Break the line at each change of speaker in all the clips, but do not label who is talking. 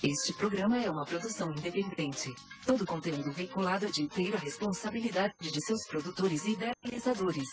Este programa é uma produção independente. Todo conteúdo veiculado é de inteira responsabilidade de seus produtores e idealizadores.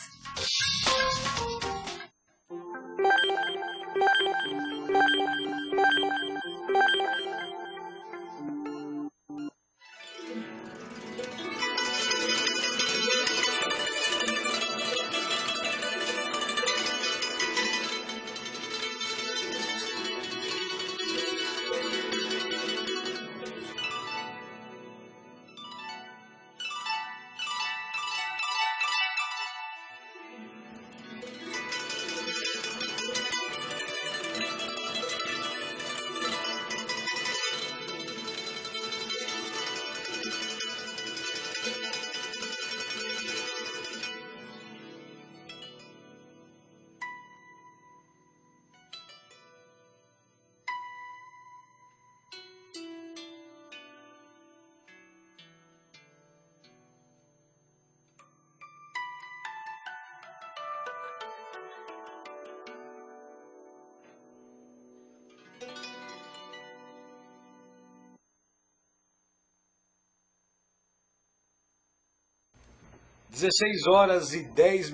(16h10)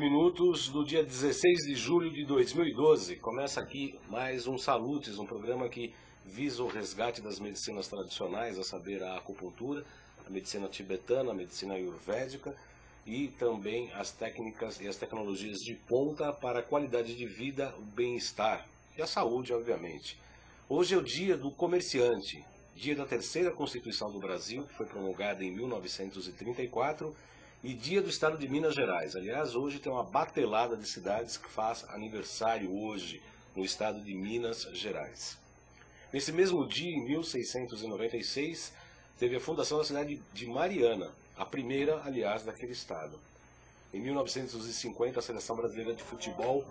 no dia 16 de julho de 2012. Começa aqui mais um Salutes, um programa que visa o resgate das medicinas tradicionais, a saber, a acupuntura, a medicina tibetana, a medicina ayurvédica e também as técnicas e as tecnologias de ponta para a qualidade de vida, o bem-estar e a saúde, obviamente. Hoje é o dia do comerciante, dia da terceira Constituição do Brasil, que foi promulgada em 1934, e dia do estado de Minas Gerais. Aliás, hoje tem uma batelada de cidades que faz aniversário hoje no estado de Minas Gerais. Nesse mesmo dia, em 1696, teve a fundação da cidade de Mariana, a primeira, aliás, daquele estado. Em 1950, a seleção brasileira de futebol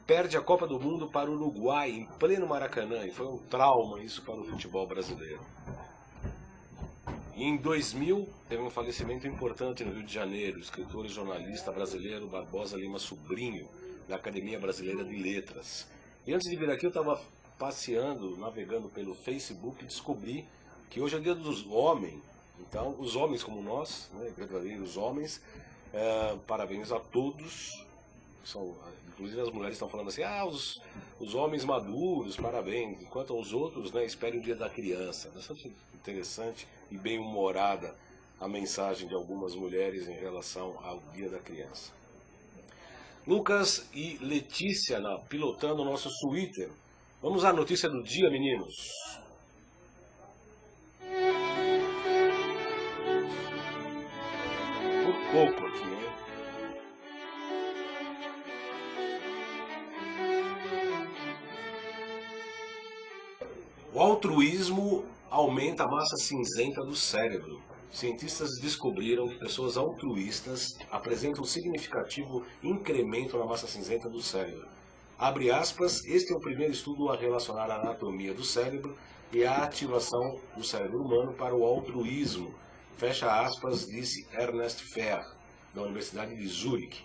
perde a Copa do Mundo para o Uruguai, em pleno Maracanã, e foi um trauma isso para o futebol brasileiro. E em 2000, teve um falecimento importante no Rio de Janeiro, o escritor e jornalista brasileiro Barbosa Lima Sobrinho, da Academia Brasileira de Letras. E antes de vir aqui, eu estava passeando, navegando pelo Facebook e descobri que hoje é o dia dos homens. Então, os homens como nós, né, verdadeiros homens, parabéns a todos. Inclusive as mulheres estão falando assim, os homens maduros, parabéns, enquanto aos outros, né, espere o dia da criança. Bastante interessante e bem humorada a mensagem de algumas mulheres em relação ao dia da criança. Lucas e Letícia pilotando o nosso Twitter. Vamos à notícia do dia, meninos. Por pouco aqui, né? O altruísmo aumenta a massa cinzenta do cérebro. Cientistas descobriram que pessoas altruístas apresentam um significativo incremento na massa cinzenta do cérebro. Abre aspas, este é o primeiro estudo a relacionar a anatomia do cérebro e a ativação do cérebro humano para o altruísmo. Fecha aspas, disse Ernest Fehr, da Universidade de Zurique.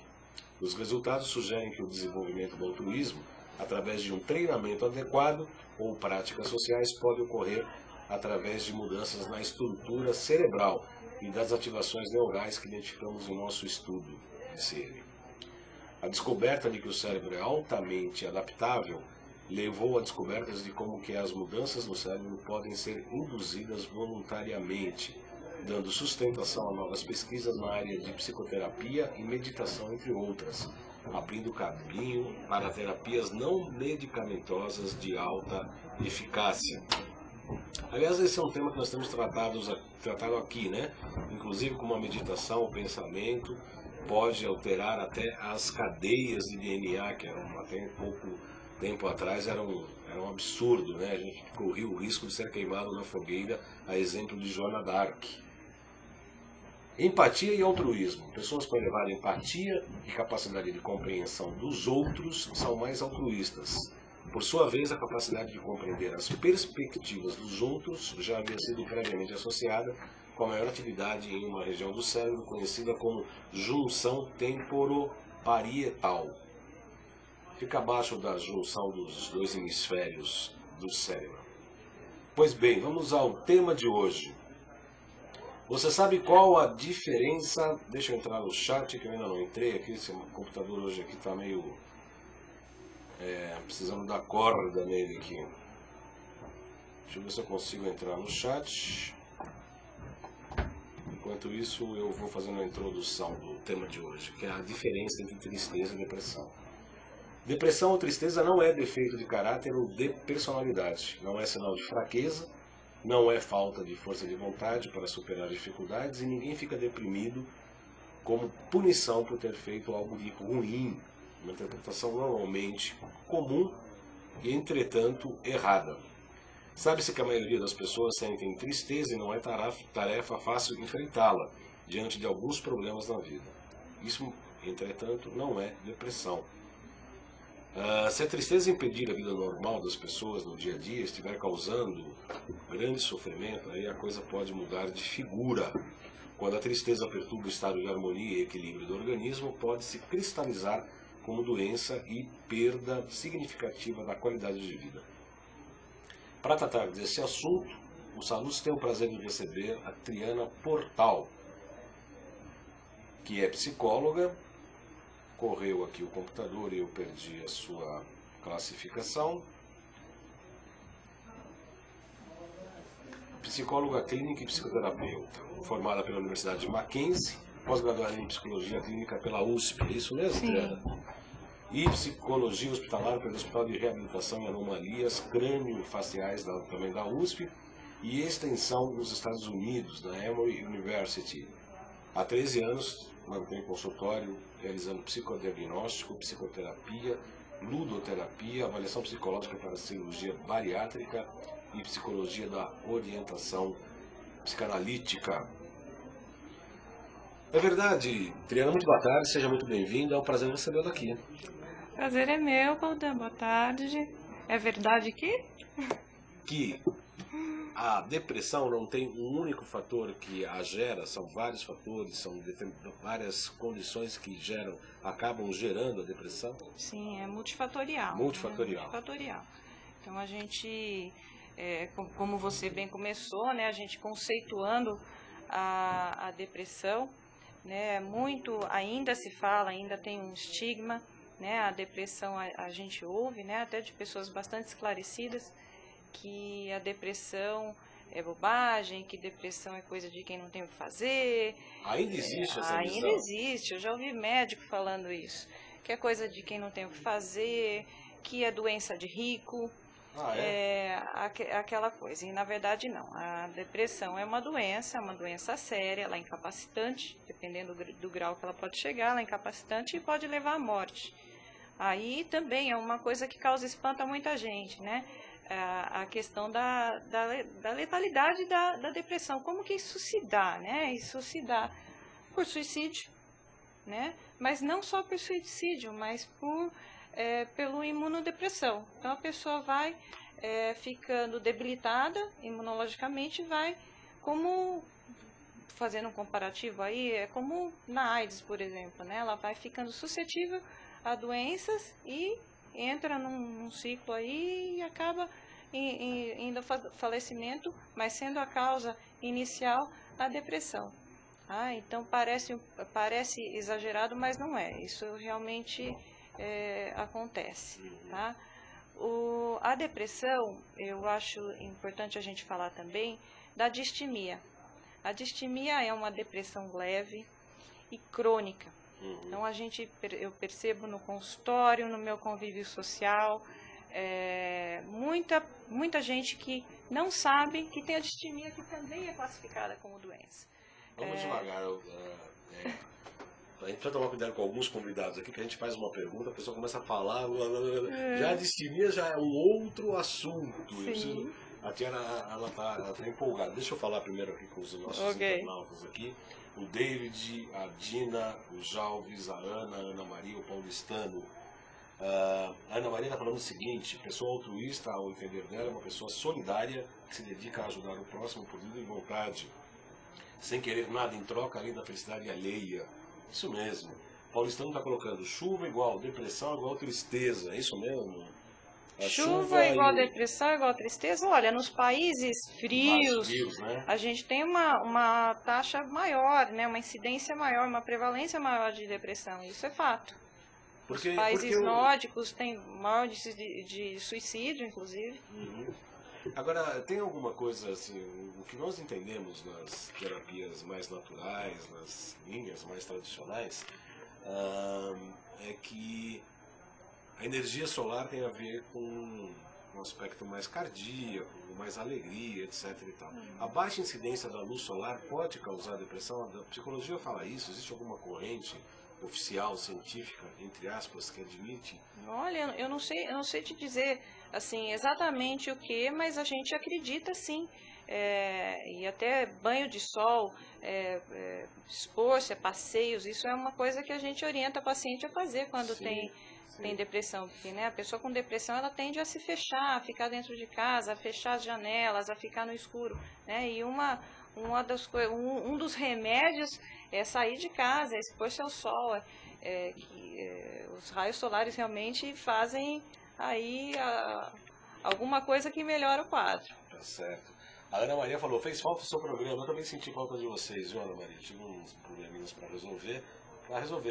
Os resultados sugerem que o desenvolvimento do altruísmo, através de um treinamento adequado ou práticas sociais, pode ocorrer através de mudanças na estrutura cerebral e das ativações neurais que identificamos em nosso estudo, disse ele. A descoberta de que o cérebro é altamente adaptável levou a descobertas de como que as mudanças no cérebro podem ser induzidas voluntariamente, dando sustentação a novas pesquisas na área de psicoterapia e meditação, entre outras, abrindo caminho para terapias não medicamentosas de alta eficácia. Aliás, esse é um tema que nós temos tratado aqui, né? Inclusive como a meditação, o pensamento pode alterar até as cadeias de DNA, que até pouco tempo atrás era um absurdo, né? A gente corria o risco de ser queimado na fogueira, a exemplo de Joana d'Arc. Empatia e altruísmo. Pessoas com elevada empatia e capacidade de compreensão dos outros são mais altruístas. Por sua vez, a capacidade de compreender as perspectivas dos outros já havia sido previamente associada com a maior atividade em uma região do cérebro conhecida como junção temporoparietal. Fica abaixo da junção dos dois hemisférios do cérebro. Pois bem, vamos ao tema de hoje. Você sabe qual a diferença... Deixa eu entrar no chat, que eu ainda não entrei aqui. Esse computador hoje aqui está meio... precisando dar corda nele aqui. Deixa eu ver se eu consigo entrar no chat. Enquanto isso, eu vou fazendo a introdução do tema de hoje, que é a diferença entre tristeza e depressão. Depressão ou tristeza não é defeito de caráter ou de personalidade. Não é sinal de fraqueza, não é falta de força de vontade para superar dificuldades, e ninguém fica deprimido como punição por ter feito algo de ruim. Uma interpretação normalmente comum e, entretanto, errada. Sabe-se que a maioria das pessoas sentem tristeza e não é tarefa fácil enfrentá-la diante de alguns problemas na vida. Isso, entretanto, não é depressão. Se a tristeza impedir a vida normal das pessoas no dia a dia, estiver causando grande sofrimento, aí a coisa pode mudar de figura. Quando a tristeza perturba o estado de harmonia e equilíbrio do organismo, pode se cristalizar como doença e perda significativa da qualidade de vida. Para tratar desse assunto, o Salutis tem o prazer de receber a Triana Portal, que é psicóloga. Correu aqui o computador e eu perdi a sua classificação. Psicóloga clínica e psicoterapeuta, formada pela Universidade de Mackenzie, pós-graduada em psicologia clínica pela USP, é isso mesmo, Triana? E psicologia hospitalar pelo Hospital de Reabilitação e Anomalias Crânio-Faciais, também da USP, e extensão nos Estados Unidos, na Emory University. Há 13 anos mantém consultório realizando psicodiagnóstico, psicoterapia, ludoterapia, avaliação psicológica para cirurgia bariátrica e psicologia da orientação psicanalítica. É verdade, Triana, muito boa tarde, seja muito bem-vinda, é um prazer recebê-la aqui.
Prazer é meu, Baldan, boa tarde. É verdade
que a depressão não tem um único fator que a gera, são vários fatores, são várias condições que acabam gerando a depressão?
Sim, é multifatorial.
Multifatorial.
Né? Multifatorial. Então a gente, como você bem começou, né, a gente conceituando a depressão, né, muito ainda se fala, ainda tem um estigma, né, a depressão a gente ouve, né, até de pessoas bastante esclarecidas, que a depressão é bobagem, que depressão é coisa de quem não tem o que fazer.
Ainda existe essa visão?
Ainda existe, eu já ouvi médico falando isso, que é coisa de quem não tem o que fazer, que é doença de rico, aquela coisa. E na verdade não, a depressão é uma doença séria, ela é incapacitante, dependendo do grau que ela pode chegar, ela é incapacitante e pode levar à morte. Aí também é uma coisa que causa espanto a muita gente, né? A questão da letalidade da depressão, como que isso se dá, né? Isso se dá por suicídio, né? Mas não só por suicídio, mas pelo imunodepressão. Então a pessoa vai ficando debilitada imunologicamente, vai, como fazendo um comparativo aí, é como na AIDS, por exemplo, né? Ela vai ficando suscetível a doenças e entra num ciclo aí e acaba indo ao falecimento, mas sendo a causa inicial a depressão. Então parece exagerado, mas não é. Isso realmente acontece. Tá? A depressão, eu acho importante a gente falar também da distimia. A distimia é uma depressão leve e crônica. Então eu percebo no consultório, no meu convívio social, muita gente que não sabe que tem a distimia, que também é classificada como doença.
Vamos devagar. A gente precisa tomar cuidado com alguns convidados aqui, que a gente faz uma pergunta, a pessoa começa a falar, já a distimia já é um outro assunto. A Tiana, ela tá empolgada. Deixa eu falar primeiro aqui com os nossos internautas aqui. O David, a Dina, o Jalves, a Ana Maria, o Paulistano. A Ana Maria está falando o seguinte: pessoa altruísta, ao entender dela, é uma pessoa solidária que se dedica a ajudar o próximo por livre vontade, sem querer nada em troca além da felicidade alheia. Isso mesmo. Paulistano está colocando chuva igual depressão igual tristeza. É isso mesmo?
Chuva é igual a depressão, é igual a tristeza. Olha, nos países frios,
né?
a gente tem uma taxa maior, né? Uma incidência maior, uma prevalência maior de depressão. Isso é fato. Os países nórdicos têm maior índice de suicídio, inclusive.
Agora, tem alguma coisa assim, o que nós entendemos nas terapias mais naturais, nas linhas mais tradicionais, é que a energia solar tem a ver com um aspecto mais cardíaco, mais alegria, etc. e tal. A baixa incidência da luz solar pode causar depressão? A psicologia fala isso? Existe alguma corrente oficial, científica, entre aspas, que admite?
Olha, eu não sei te dizer assim exatamente o que, mas a gente acredita sim. E até banho de sol, expor-se a passeios, isso é uma coisa que a gente orienta o paciente a fazer quando tem depressão, porque né, a pessoa com depressão ela tende a se fechar, a ficar dentro de casa, a fechar as janelas, a ficar no escuro, né? E um dos remédios é sair de casa, é expor-se ao sol, os raios solares realmente fazem aí alguma coisa que melhora o quadro.
Tá certo. A Ana Maria falou, fez falta o seu programa, eu também senti falta de vocês, viu, Ana Maria? Tive uns probleminhas para resolver.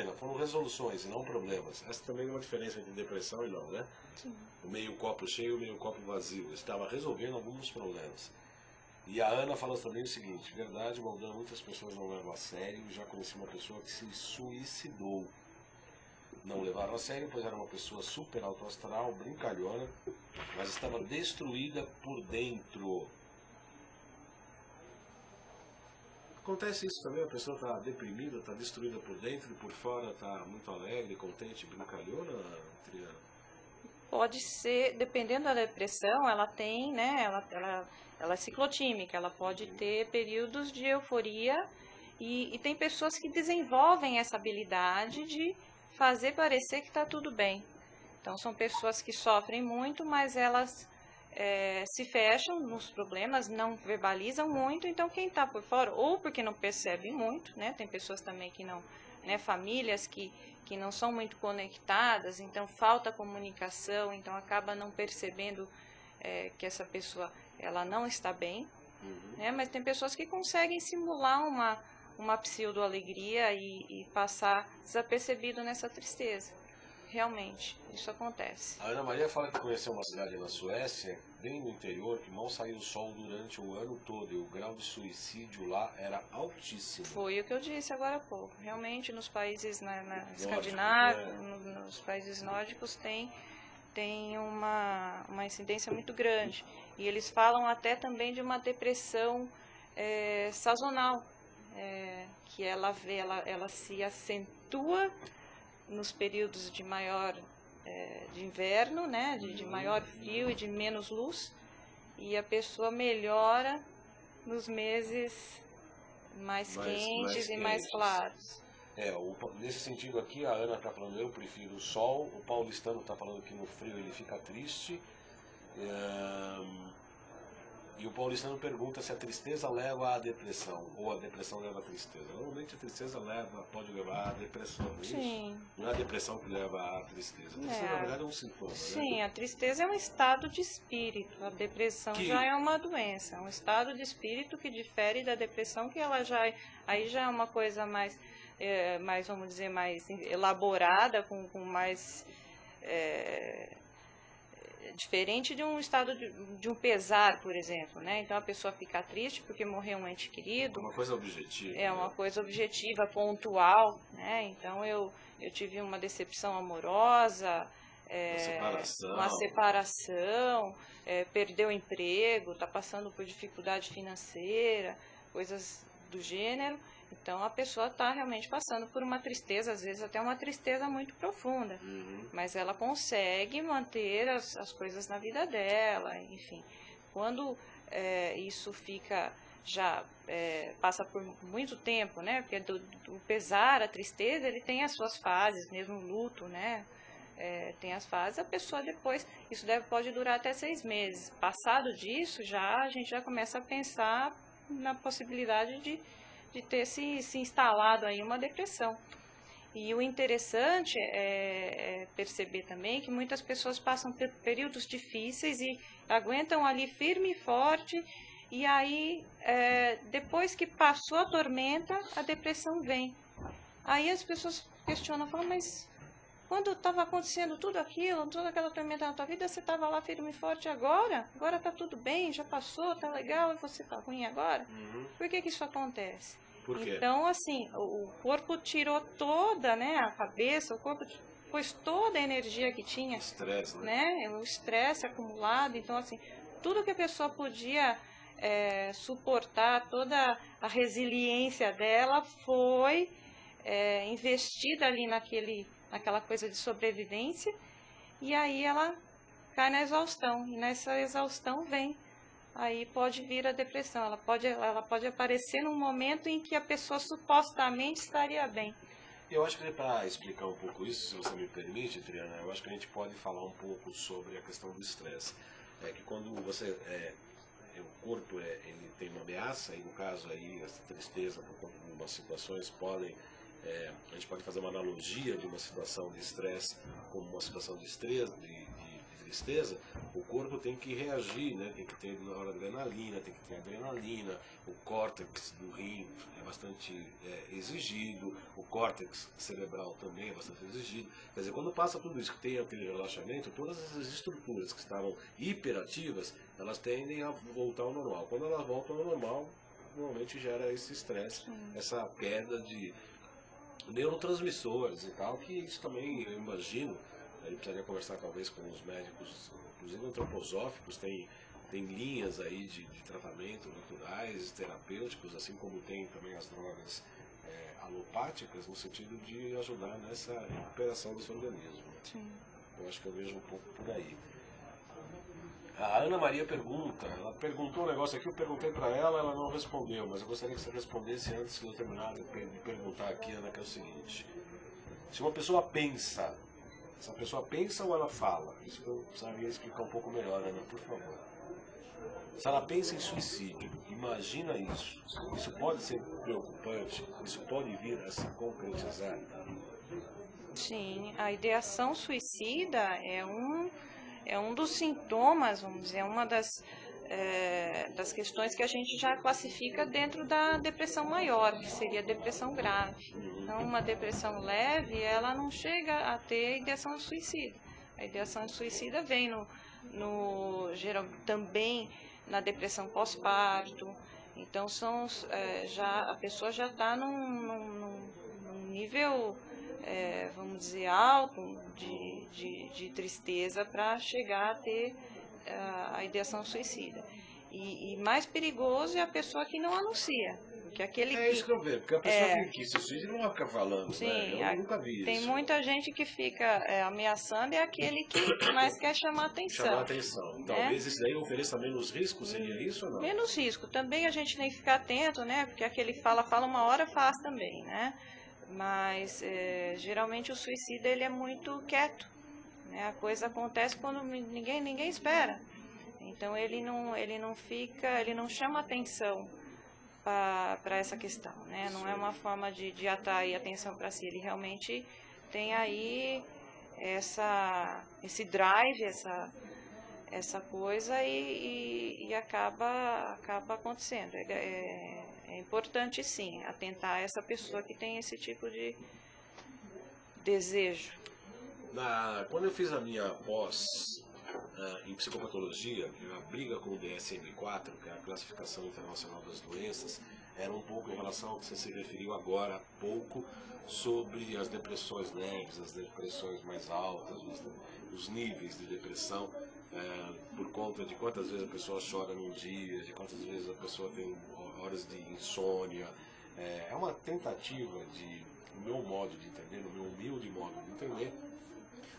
Não, foram resoluções e não problemas. Essa também é uma diferença entre depressão e não, né?
Sim.
O meio copo cheio e o meio copo vazio. Eu estava resolvendo alguns problemas. E a Ana fala também o seguinte, verdade, Moldão, muitas pessoas não levam a sério. Já conheci uma pessoa que se suicidou. Não levaram a sério, pois era uma pessoa super autoastral, brincalhona, mas estava destruída por dentro. Acontece isso também, a pessoa está deprimida, está destruída por dentro e por fora está muito alegre, contente, brincalhona, Triana?
Pode ser, dependendo da depressão, ela tem, né, ela é ciclotímica, ela pode ter períodos de euforia e tem pessoas que desenvolvem essa habilidade de fazer parecer que está tudo bem. Então, são pessoas que sofrem muito, mas elas se fecham nos problemas, não verbalizam muito, então quem está por fora, ou porque não percebe muito, né? Tem pessoas também que não, né? Famílias que não são muito conectadas, então falta comunicação, então acaba não percebendo que essa pessoa ela não está bem, né? Mas tem pessoas que conseguem simular uma pseudo-alegria e passar desapercebido nessa tristeza. Realmente, isso acontece.
A Ana Maria fala que conheceu uma cidade na Suécia, bem no interior, que mal saiu o sol durante o ano todo e o grau de suicídio lá era altíssimo.
Foi o que eu disse agora há pouco. Realmente, nos países escandinavos, nos países nórdicos, tem uma incidência muito grande. E eles falam até também de uma depressão sazonal, que ela se acentua nos períodos de maior de inverno, né, de maior frio e de menos luz, e a pessoa melhora nos meses mais quentes e mais claros.
Nesse sentido aqui, a Ana está falando, eu prefiro o sol, o paulistano está falando que no frio ele fica triste, e o paulistano pergunta se a tristeza leva à depressão, ou a depressão leva à tristeza. Normalmente a tristeza pode levar à depressão, não é
Sim.
isso? Não é a depressão que leva à tristeza. A tristeza, na verdade, é um sintoma.
Sim,
né?
A tristeza é um estado de espírito. A depressão já é uma doença. É um estado de espírito que difere da depressão, que ela já é uma coisa mais vamos dizer, mais elaborada, com mais... diferente de um estado de um pesar, por exemplo, né? Então a pessoa fica triste porque morreu um ente querido.
Uma coisa objetiva.
Uma coisa objetiva, pontual, né? Então eu tive uma decepção amorosa, uma separação, perdeu o emprego, está passando por dificuldade financeira, coisas do gênero. Então a pessoa está realmente passando por uma tristeza, às vezes até uma tristeza muito profunda, mas ela consegue manter as coisas na vida dela, enfim. Quando isso fica passa por muito tempo, né? Porque do pesar, a tristeza, ele tem as suas fases, mesmo o luto, né? Tem as fases, a pessoa depois, isso pode durar até 6 meses. Passado disso, a gente já começa a pensar na possibilidade de ter se instalado aí uma depressão. E o interessante é perceber também que muitas pessoas passam por períodos difíceis e aguentam ali firme e forte, e aí, depois que passou a tormenta, a depressão vem. Aí as pessoas questionam, falam, mas quando estava acontecendo tudo aquilo, toda aquela tormenta na tua vida, você estava lá firme e forte agora? Agora está tudo bem, já passou, está legal, e você está ruim agora? Por que isso acontece?
Por quê?
Então, assim, o corpo tirou toda, né, a cabeça, o corpo pôs toda a energia que tinha.
Estresse, né?
O estresse acumulado. Então, assim, tudo que a pessoa podia suportar, toda a resiliência dela foi investida ali naquela coisa de sobrevivência, e aí ela cai na exaustão. E nessa exaustão aí pode vir a depressão. Ela pode aparecer num momento em que a pessoa supostamente estaria bem.
Eu acho que para explicar um pouco isso, se você me permite, Triana, eu acho que a gente pode falar um pouco sobre a questão do estresse. É que quando o corpo ele tem uma ameaça, e no caso aí, essa tristeza por conta de umas situações a gente pode fazer uma analogia de uma situação de estresse como uma situação de estresse, de tristeza, o corpo tem que reagir, né? Tem que ter na hora adrenalina, tem que ter adrenalina, o córtex do rim é bastante exigido, o córtex cerebral também é bastante exigido. Quer dizer, quando passa tudo isso, que tem aquele relaxamento, todas essas estruturas que estavam hiperativas, elas tendem a voltar ao normal. Quando elas voltam ao normal, normalmente gera esse estresse, essa queda de neurotransmissores e tal, que isso também, eu imagino, a gente precisaria conversar talvez com os médicos, inclusive antroposóficos, tem linhas aí de tratamento naturais, terapêuticos, assim como tem também as drogas alopáticas, no sentido de ajudar nessa recuperação desse organismo.
Sim.
Eu acho que eu vejo um pouco por aí. A Ana Maria ela perguntou um negócio aqui, eu perguntei para ela não respondeu, mas eu gostaria que você respondesse antes de eu terminar de perguntar aqui, Ana, que é o seguinte: se uma pessoa pensa, essa pessoa pensa ou ela fala? Isso que eu precisaria explicar um pouco melhor, Ana, por favor. Se ela pensa em suicídio, imagina isso. Isso pode ser preocupante, isso pode vir a se concretizar.
Sim, a ideação suicida é um dos sintomas, vamos dizer, uma das questões que a gente já classifica dentro da depressão maior, que seria a depressão grave. Então, uma depressão leve, ela não chega a ter ideação suicida. A ideação suicida vem geral, também na depressão pós-parto. Então, a pessoa já está num nível, vamos dizer, alto de tristeza para chegar a ter a ideação suicida. E mais perigoso é a pessoa que não anuncia. Que
isso que eu vejo, porque a pessoa que se suicida não vai ficar falando,
sim,
né? Eu nunca vi isso.
Tem muita gente que fica ameaçando, é aquele que mais quer chamar atenção.
Chamar atenção.
Né?
Talvez isso daí ofereça menos risco, seria isso ou não?
Menos risco. Também a gente tem que ficar atento, né? Porque aquele fala uma hora, faz também, né? Mas geralmente o suicida ele é muito quieto, né? A coisa acontece quando ninguém espera. Então ele não chama atenção para essa questão, né? Não é uma forma de atrair atenção para si. Ele realmente tem aí esse drive, essa coisa e acaba acontecendo. É importante, sim, atentar essa pessoa que tem esse tipo de desejo.
Quando eu fiz a minha pós em psicopatologia, a briga com o DSM-4, que é a Classificação Internacional das Doenças, era um pouco em relação ao que você se referiu agora há pouco, sobre as depressões leves, as depressões mais altas, os níveis de depressão, por conta de quantas vezes a pessoa chora num dia, de quantas vezes a pessoa tem horas de insônia. É uma tentativa no meu modo de entender, no meu humilde modo de entender,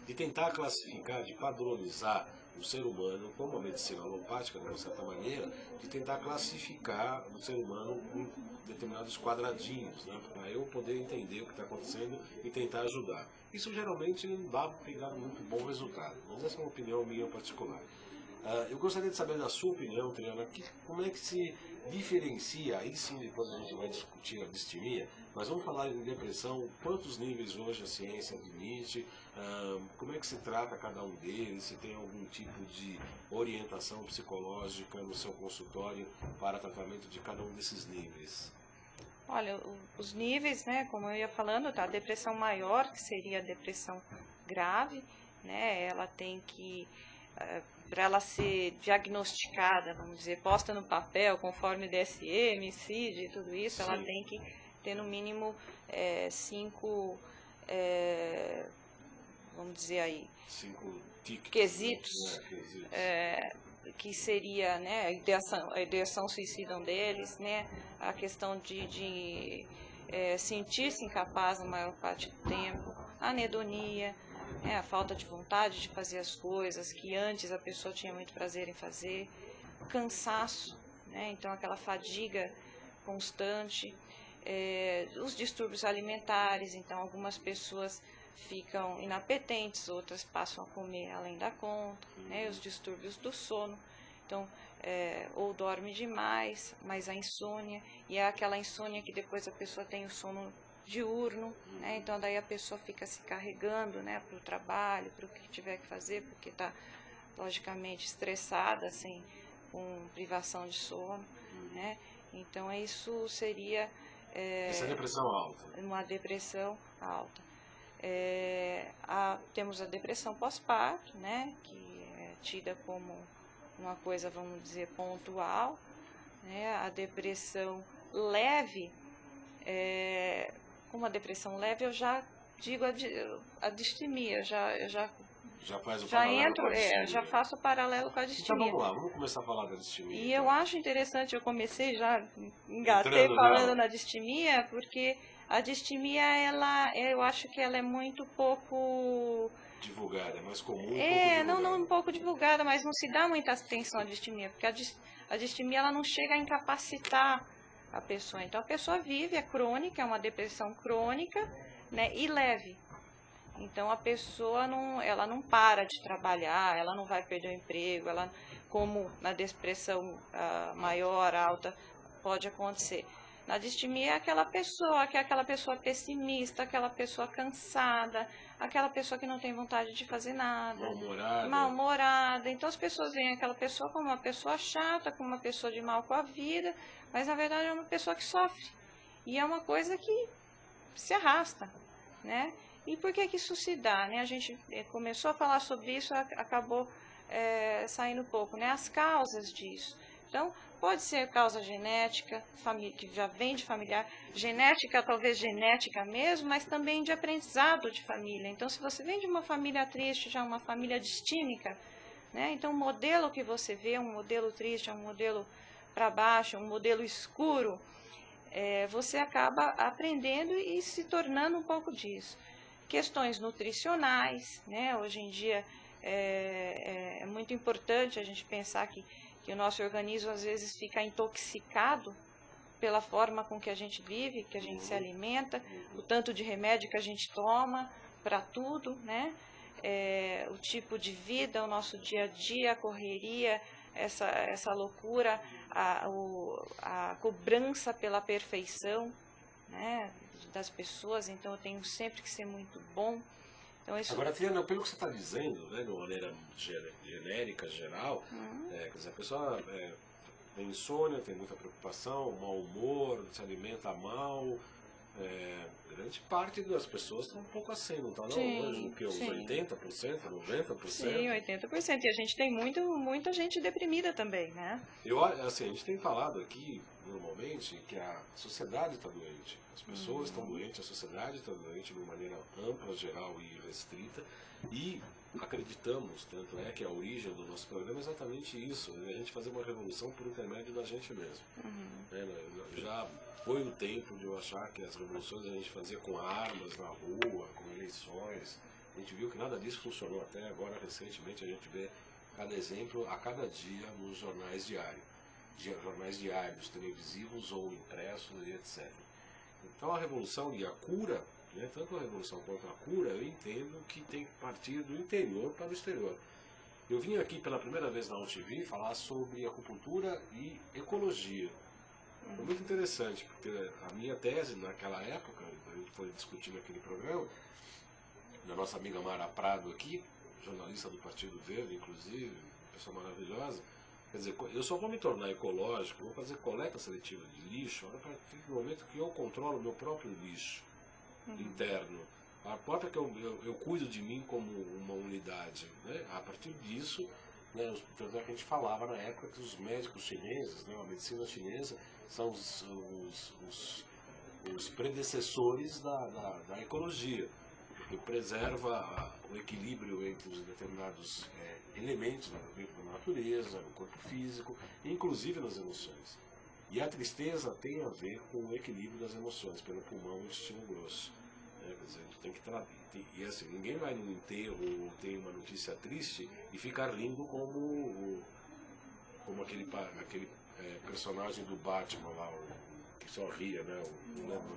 de tentar classificar, de padronizar o ser humano, como a medicina alopática, de uma certa maneira, de tentar classificar o ser humano em determinados quadradinhos, né, para eu poder entender o que está acontecendo e tentar ajudar. Isso geralmente não dá para pegar muito bom resultado, mas essa é uma opinião minha particular. Eu gostaria de saber da sua opinião, Triana, como é que se diferencia, aí sim depois a gente vai discutir a distimia, mas vamos falar em depressão, quantos níveis hoje a ciência admite, como é que se trata cada um deles, se tem algum tipo de orientação psicológica no seu consultório para tratamento de cada um desses níveis?
Olha, os níveis, né, como eu ia falando, tá, a depressão maior, que seria a depressão grave, né, ela tem que, para ela ser diagnosticada, vamos dizer, posta no papel, conforme DSM, CID e tudo isso,
Sim.
ela tem que ter no mínimo 5, vamos dizer aí,
5
quesitos,
né? Quesitos.
que seria, né, a ideação suicida um deles, né, a questão de sentir-se incapaz na maior parte do tempo, a anedonia, né, a falta de vontade de fazer as coisas que antes a pessoa tinha muito prazer em fazer, cansaço, né, então aquela fadiga constante, os distúrbios alimentares, então algumas pessoas ficam inapetentes, outras passam a comer além da conta, né, os distúrbios do sono, então, ou dorme demais, mas a insônia, e é aquela insônia que depois a pessoa tem o sono diurno, né, então daí a pessoa fica se carregando, né, para o trabalho, para o que tiver que fazer, porque está, logicamente, estressada, assim, com privação de sono, né, então isso seria...
Essa é a depressão alta.
Uma depressão alta. Temos a depressão pós-parto, né, que é tida como uma coisa, vamos dizer, pontual, né, a depressão leve, como a depressão leve eu já digo a distimia, eu
Já faz o
já
paralelo
entro,
com a distimia.
já faço o paralelo com a
Então
distimia.
vamos lá, vamos começar a falar da distimia.
E eu acho interessante, eu comecei já, engatei
Entrando
falando
nela.
na distimia, porque a distimia, eu acho que ela é muito pouco...
Divulgada, é mais comum.
não um pouco divulgada, mas não se dá muita atenção à distimia, porque a distimia ela não chega a incapacitar a pessoa. Então a pessoa vive, é crônica, é uma depressão crônica, né, e leve. Então a pessoa ela não para de trabalhar, ela não vai perder o emprego, ela, como na depressão maior, alta, pode acontecer. Na distimia é aquela pessoa que é aquela pessoa pessimista, aquela pessoa cansada, aquela pessoa que não tem vontade de fazer nada, mal-humorada. Então as pessoas veem aquela pessoa como uma pessoa chata, como uma pessoa de mal com a vida, mas na verdade é uma pessoa que sofre. E é uma coisa que se arrasta, né? E por que isso se dá, né? A gente começou a falar sobre isso, acabou saindo um pouco, né? As causas disso. Então, pode ser causa genética, que já vem de familiar, genética, talvez genética mesmo, mas também de aprendizado de família. Então, se você vem de uma família triste, já uma família distímica, né? Então, o modelo que você vê, um modelo triste, um modelo para baixo, um modelo escuro, você acaba aprendendo e se tornando um pouco disso. Questões nutricionais, né? Hoje em dia é muito importante a gente pensar que o nosso organismo às vezes fica intoxicado pela forma com que a gente vive, que a gente se alimenta, o tanto de remédio que a gente toma para tudo, né? O tipo de vida, o nosso dia a dia, a correria, essa loucura, a cobrança pela perfeição, né, das pessoas, então eu tenho sempre que ser muito bom. Então, isso...
Agora, Triana, pelo que você está dizendo, né, de uma maneira genérica, geral, quer dizer, a pessoa tem insônia, tem muita preocupação, mau humor, se alimenta mal, grande parte das pessoas está um pouco assim, não está não? Hoje, o que, uns 80%, 90%?
Sim, 80%. E a gente tem muita gente deprimida também, né?
Assim, a gente tem falado aqui, normalmente, que a sociedade está doente. As pessoas estão doentes, a sociedade está doente de uma maneira ampla, geral e restrita. E acreditamos, tanto é que a origem do nosso programa é exatamente isso, né? A gente fazer uma revolução por intermédio da gente mesmo. Já foi o tempo de eu achar que as revoluções a gente fazia com armas na rua, com eleições. A gente viu que nada disso funcionou até agora. Recentemente a gente vê cada exemplo a cada dia nos jornais diários, televisivos ou impressos e etc. Então a revolução e a cura, né, tanto a revolução quanto a cura, eu entendo que tem que partir do interior para o exterior. Eu vim aqui pela primeira vez na UTV falar sobre acupuntura e ecologia. Foi muito interessante, porque a minha tese naquela época, a gente foi discutindo aquele programa, da nossa amiga Mara Prado aqui, jornalista do Partido Verde, inclusive, pessoa maravilhosa. Quer dizer, eu só vou me tornar ecológico, vou fazer coleta seletiva de lixo a partir do momento que eu controlo o meu próprio lixo interno. A própria que eu cuido de mim como uma unidade. Né? A partir disso, né, tanto é que a gente falava na época que os médicos chineses, né, a medicina chinesa, são os predecessores da ecologia, porque preserva o equilíbrio entre os determinados elementos dentro da natureza, no corpo físico, inclusive nas emoções. E a tristeza tem a ver com o equilíbrio das emoções, pelo pulmão e intestino grosso. Quer dizer, a gente tem que e assim, ninguém vai num enterro ou tem uma notícia triste e ficar rindo como aquele personagem do Batman lá, que só ria, né?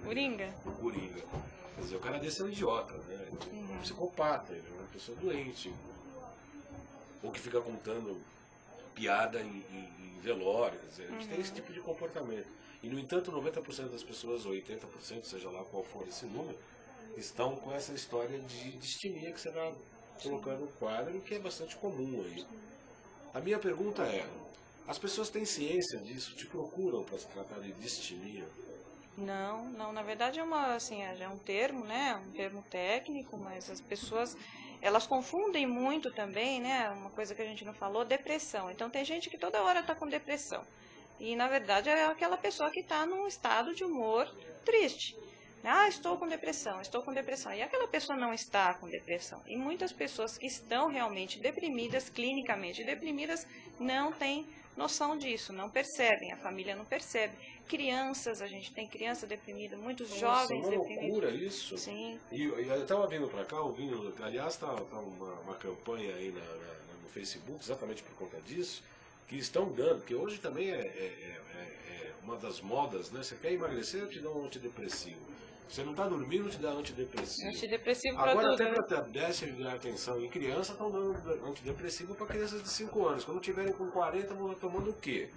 Coringa.
O Coringa. Quer dizer, o cara desse é um idiota, né? Um psicopata, ele é uma pessoa doente. Ou que fica contando piada em velório. Quer dizer, a gente tem esse tipo de comportamento. E, no entanto, 90% das pessoas, ou 80%, seja lá qual for esse número, estão com essa história de distimia que você está colocando no quadro, que é bastante comum aí. A minha pergunta é, as pessoas têm ciência disso? Te procuram para se tratar de distimia?
Não, na verdade é um termo, né, um termo técnico, mas as pessoas, elas confundem muito também, né, uma coisa que a gente não falou, depressão. Então tem gente que toda hora está com depressão, e na verdade é aquela pessoa que está num estado de humor triste. Ah, estou com depressão, e aquela pessoa não está com depressão. E muitas pessoas que estão realmente deprimidas, clinicamente deprimidas, não têm noção disso, não percebem, a família não percebe. Crianças, a gente tem criança deprimida, muitos jovens deprimidos.
É uma loucura isso.
Sim.
E eu estava vindo para cá, ouvindo, aliás, está uma campanha aí no Facebook, exatamente por conta disso, que estão dando, que hoje também é uma das modas, né? Você quer emagrecer, eu te dou um antidepressivo. Você não está dormindo, te dá antidepressivo.
Antidepressivo para
agora,
tudo,
até para déficit de atenção em criança, estão dando antidepressivo para crianças de 5 anos. Quando tiverem com 40, vão tomando o quê?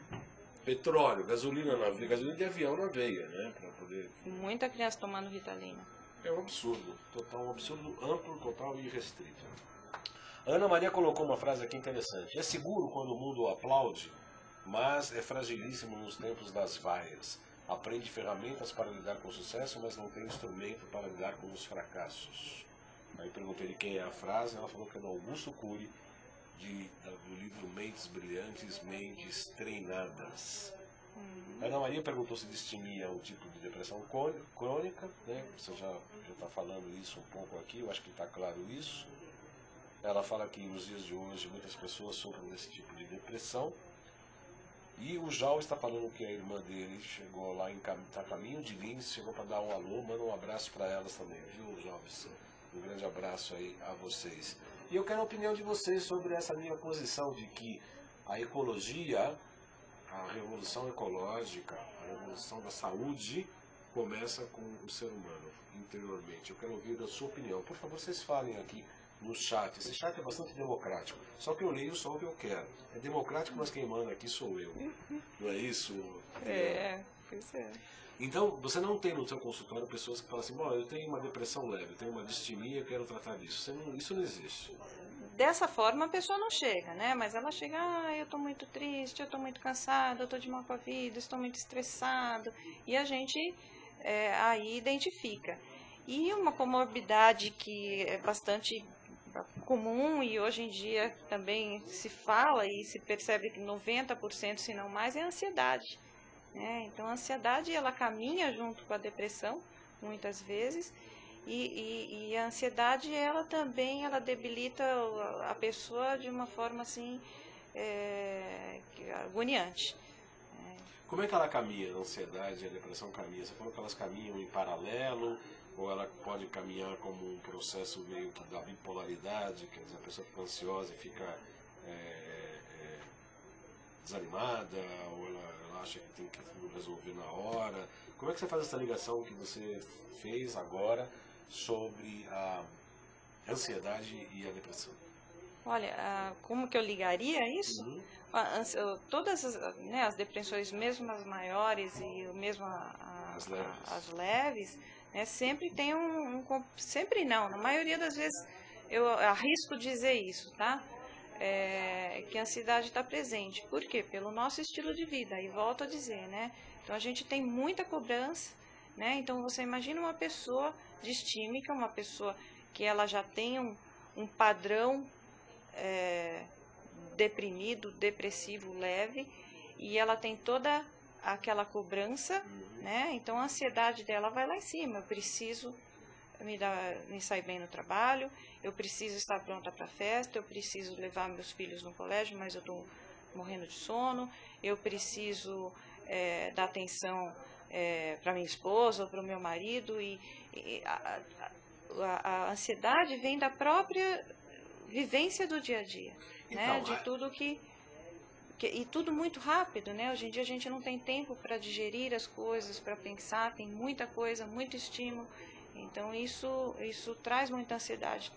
Petróleo, gasolina de avião na veia, né? Para poder...
Muita criança tomando Ritalina.
É um absurdo. Um absurdo amplo, total e restrito. A Ana Maria colocou uma frase aqui interessante. É seguro quando o mundo o aplaude, mas é fragilíssimo nos tempos das vaias. Aprende ferramentas para lidar com o sucesso, mas não tem instrumento para lidar com os fracassos. Aí perguntei de quem é a frase, ela falou que é do Augusto Cury, do livro Mentes Brilhantes, Mentes Treinadas. A Ana Maria perguntou se distimia um tipo de depressão crônica, né? Você já está falando isso um pouco aqui, eu acho que está claro isso. Ela fala que nos dias de hoje muitas pessoas sofrem desse tipo de depressão. E o Jal está falando que a irmã dele chegou lá está a caminho de Lins, chegou para dar um alô, manda um abraço para elas também, viu, jovens? Um grande abraço aí a vocês. E eu quero a opinião de vocês sobre essa minha posição de que a ecologia, a revolução ecológica, a revolução da saúde, começa com o ser humano interiormente. Eu quero ouvir a sua opinião. Por favor, vocês falem aqui no chat. Esse chat é bastante democrático. Só que eu leio só o que eu quero. É democrático, mas quem manda aqui sou eu. Não é isso?
Pois é.
Então, você não tem no seu consultório pessoas que falam assim, bom, eu tenho uma depressão leve, eu tenho uma distimia, eu quero tratar disso. Isso não existe.
Dessa forma a pessoa não chega, né? Mas ela chega, eu estou muito triste, eu estou muito cansada, eu estou de mal com a vida, estou muito estressado. E a gente aí identifica. E uma comorbidade que é bastante comum e hoje em dia também se fala e se percebe que 90%, se não mais, é a ansiedade. Então a ansiedade ela caminha junto com a depressão, muitas vezes, e a ansiedade ela também debilita a pessoa de uma forma assim agoniante.
Como é que ela caminha, a ansiedade e a depressão caminham? Você falou que elas caminham em paralelo, ou ela pode caminhar como um processo meio que da bipolaridade, quer dizer, a pessoa fica ansiosa e fica desanimada, ou ela acha que tem que tudo resolver na hora. Como é que você faz essa ligação que você fez agora sobre a ansiedade e a depressão?
Olha, como que eu ligaria isso?
Uhum.
Todas as depressões, mesmo as maiores e mesmo as leves, né, sempre tem sempre não, na maioria das vezes eu arrisco dizer isso, tá? Que a ansiedade está presente. Por quê? Pelo nosso estilo de vida, e volto a dizer, né? Então a gente tem muita cobrança, né? Então você imagina uma pessoa distímica, uma pessoa que ela já tem um padrão deprimido, depressivo, leve, e ela tem toda aquela cobrança, né? Então a ansiedade dela vai lá em cima. Eu preciso me sair bem no trabalho, eu preciso estar pronta para a festa, eu preciso levar meus filhos no colégio, mas eu estou morrendo de sono, eu preciso dar atenção para minha esposa ou para o meu marido, e a ansiedade vem da própria vivência do dia a dia, né? De tudo e tudo muito rápido, né? Hoje em dia a gente não tem tempo para digerir as coisas, para pensar, tem muita coisa, muito estímulo, então isso traz muita ansiedade.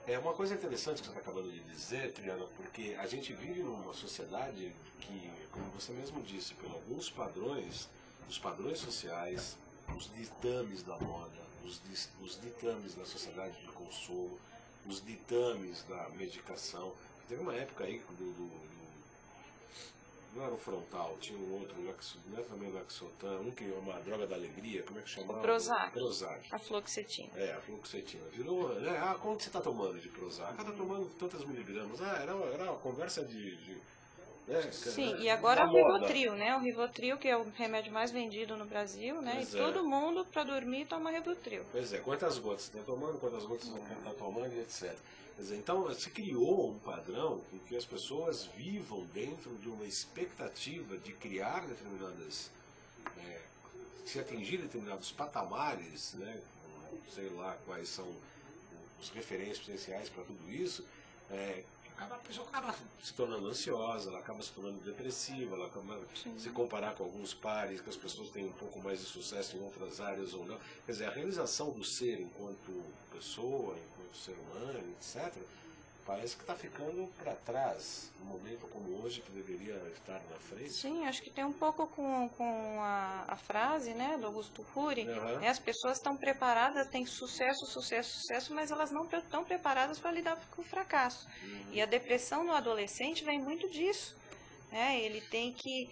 É uma coisa interessante que você está acabando de dizer, Triana, porque a gente vive numa sociedade que, como você mesmo disse, por alguns padrões, os padrões sociais, os ditames da moda, os ditames da sociedade de consumo, os ditames da medicação. Teve uma época aí não era o Frontal, tinha um outro, não é também o Lexotan, que é uma droga da alegria, como é que chamava?
O Prozac.
Prozac.
A fluoxetina.
A fluoxetina. Virou, né? Quanto você está tomando de Prozac? Está tomando tantas miligramas. Era uma conversa
Sim, e agora o Rivotril, né? O Rivotril, que é o remédio mais vendido no Brasil, né? Pois todo mundo, para dormir, toma Rivotril.
Pois é, quantas gotas você está tomando, quantas gotas você não está tomando, etc. Quer dizer, então, se criou um padrão em que as pessoas vivam dentro de uma expectativa de criar determinadas, se atingir determinados patamares, né? Sei lá quais são os referenciais para tudo isso, a pessoa acaba se tornando ansiosa, ela acaba se tornando depressiva, ela acaba se comparar com alguns pares, que as pessoas têm um pouco mais de sucesso em outras áreas ou não. Quer dizer, a realização do ser enquanto pessoa, enquanto ser humano, etc., parece que está ficando para trás, num momento como hoje, que deveria estar na frente.
Sim, acho que tem um pouco com a frase, né, do Augusto Cury, né, as pessoas estão preparadas, têm sucesso, sucesso, sucesso, mas elas não estão preparadas para lidar com o fracasso. E a depressão no adolescente vem muito disso, né, ele tem que,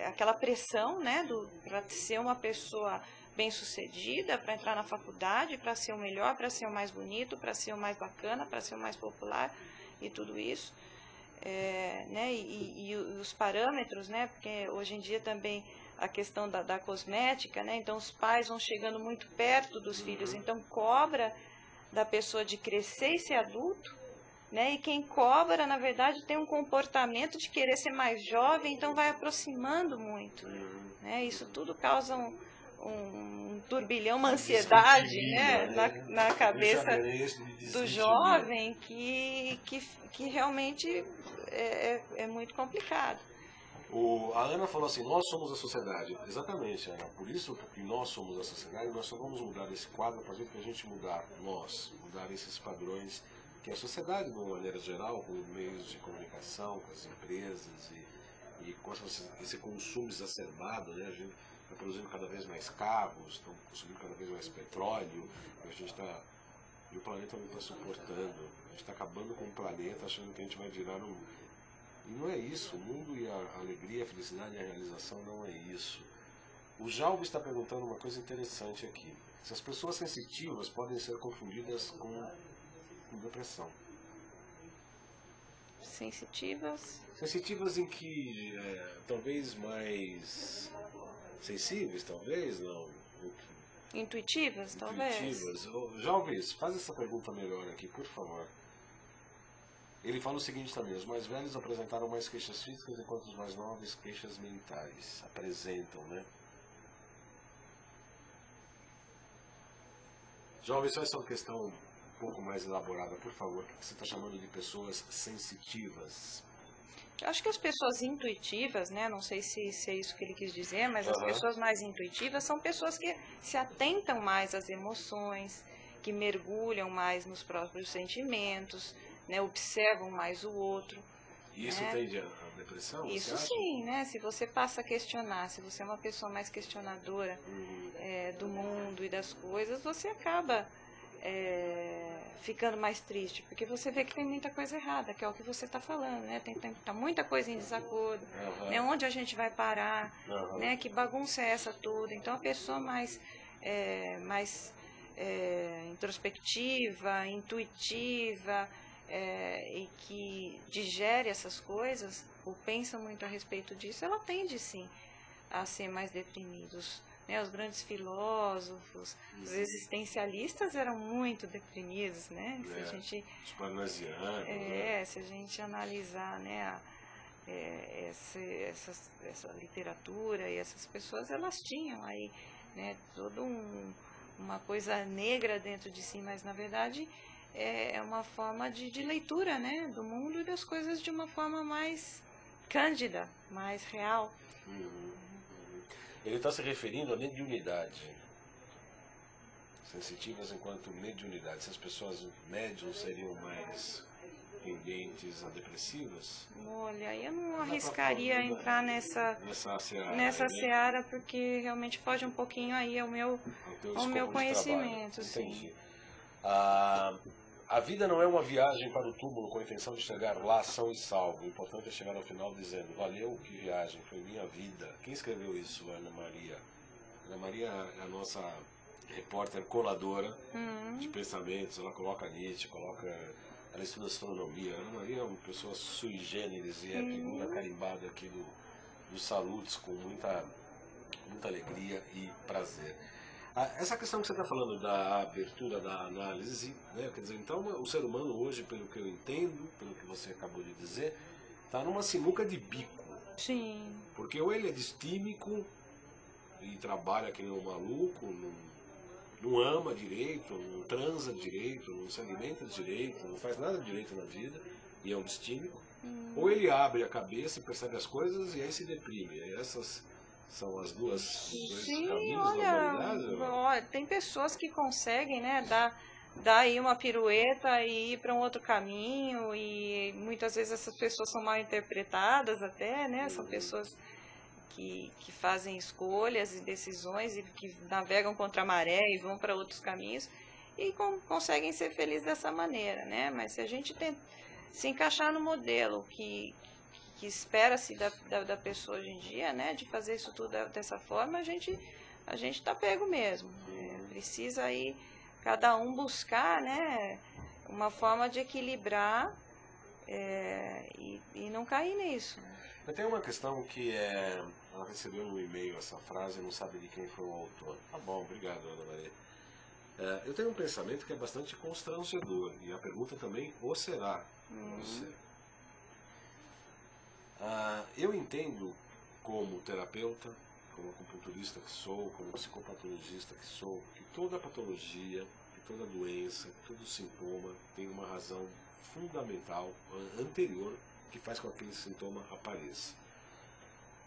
aquela pressão, né, para ser uma pessoa bem-sucedida, para entrar na faculdade, para ser o melhor, para ser o mais bonito, para ser o mais bacana, para ser o mais popular e tudo isso, né? E os parâmetros, né? Porque hoje em dia também a questão da cosmética, né? Então os pais vão chegando muito perto dos filhos, então cobra da pessoa de crescer e ser adulto, né? E quem cobra, na verdade, tem um comportamento de querer ser mais jovem, então vai aproximando muito, né? Isso tudo causa um turbilhão, uma ansiedade, né, na cabeça do jovem que realmente é muito complicado.
A Ana falou assim, nós somos a sociedade. Exatamente, Ana. Por isso que nós somos a sociedade, nós só vamos mudar esse quadro a partir que a gente mudar esses padrões que a sociedade, de uma maneira geral, com meios de comunicação, com as empresas e com esse consumo exacerbado, né, a gente está produzindo cada vez mais carros, estão consumindo cada vez mais petróleo, e o planeta não está suportando. A gente está acabando com o planeta, achando que a gente vai virar E não é isso. O mundo e a alegria, a felicidade e a realização não é isso. O Jalvo está perguntando uma coisa interessante aqui. Se as pessoas sensitivas podem ser confundidas com depressão.
Sensitivas?
Sensitivas em que talvez mais sensíveis, talvez, não.
Intuitivas, talvez.
Intuitivas. Jalves, faz essa pergunta melhor aqui, por favor. Ele fala o seguinte também, os mais velhos apresentaram mais queixas físicas, enquanto os mais novos queixas mentais apresentam, né? Jovens, faz uma questão um pouco mais elaborada, por favor, que você está chamando de pessoas sensitivas.
Eu acho que as pessoas intuitivas, né, não sei se é isso que ele quis dizer, mas as pessoas mais intuitivas são pessoas que se atentam mais às emoções, que mergulham mais nos próprios sentimentos, né, observam mais o outro.
Isso
né?
tem a depressão?
Isso sim, né? Se você passa a questionar, se você é uma pessoa mais questionadora do mundo e das coisas, você acaba ficando mais triste, porque você vê que tem muita coisa errada, que é o que você está falando, né? Tá muita coisa em desacordo, né? Onde a gente vai parar, né? Que bagunça é essa toda? Então a pessoa mais introspectiva, intuitiva, e que digere essas coisas, ou pensa muito a respeito disso, ela tende sim a ser mais deprimidos. Né? Os grandes filósofos, os existencialistas eram muito deprimidos, né? Se a gente,
os parnasianos,
se a gente analisar, né, essa literatura e essas pessoas, elas tinham aí, né, toda uma coisa negra dentro de si, mas na verdade é uma forma de leitura, né, do mundo e das coisas de uma forma mais cândida, mais real.
Ele está se referindo à mediunidade. Sensitivas enquanto mediunidade. Se as pessoas médiuns seriam mais tendentes a depressivas?
Olha, eu não arriscaria entrar nessa seara, porque realmente foge um pouquinho aí ao meu conhecimento.
Entendi. A vida não é uma viagem para o túmulo com a intenção de chegar lá são e salvo. O importante é chegar ao final dizendo, valeu, que viagem, foi minha vida. Quem escreveu isso? Ana Maria. Ana Maria é a nossa repórter coladora de pensamentos. Ela coloca Nietzsche, ela estuda astronomia. Ana Maria é uma pessoa sui generis e é figura carimbada aqui dos Salutes com muita alegria e prazer. Essa questão que você está falando da abertura da análise, né? Quer dizer, então o ser humano hoje, pelo que eu entendo, pelo que você acabou de dizer, está numa sinuca de bico.
Sim.
Porque ou ele é distímico e trabalha que nem um maluco, não ama direito, não transa direito, não se alimenta direito, não faz nada direito na vida, e é um distímico. Ou ele abre a cabeça e percebe as coisas e aí se deprime. E essas são as dois caminhos da humanidade?
Olha, tem pessoas que conseguem, né, dar aí uma pirueta e ir para um outro caminho, e muitas vezes essas pessoas são mal interpretadas até, né, são pessoas que fazem escolhas e decisões e que navegam contra a maré e vão para outros caminhos e conseguem ser felizes dessa maneira, né, mas se a gente se encaixar no modelo que espera-se da pessoa hoje em dia, né, de fazer isso tudo dessa forma, a gente está pego mesmo. Precisa aí cada um buscar, né, uma forma de equilibrar e não cair nisso.
Mas tem uma questão que ela recebeu no e-mail essa frase e não sabe de quem foi o autor. Tá bom, obrigado, Ana Maria. Eu tenho um pensamento que é bastante constrangedor, e a pergunta também, ou será você? Eu entendo como terapeuta, como acupunturista que sou, como psicopatologista que sou, que toda patologia, que toda doença, que todo sintoma tem uma razão fundamental, anterior, que faz com que aquele sintoma apareça.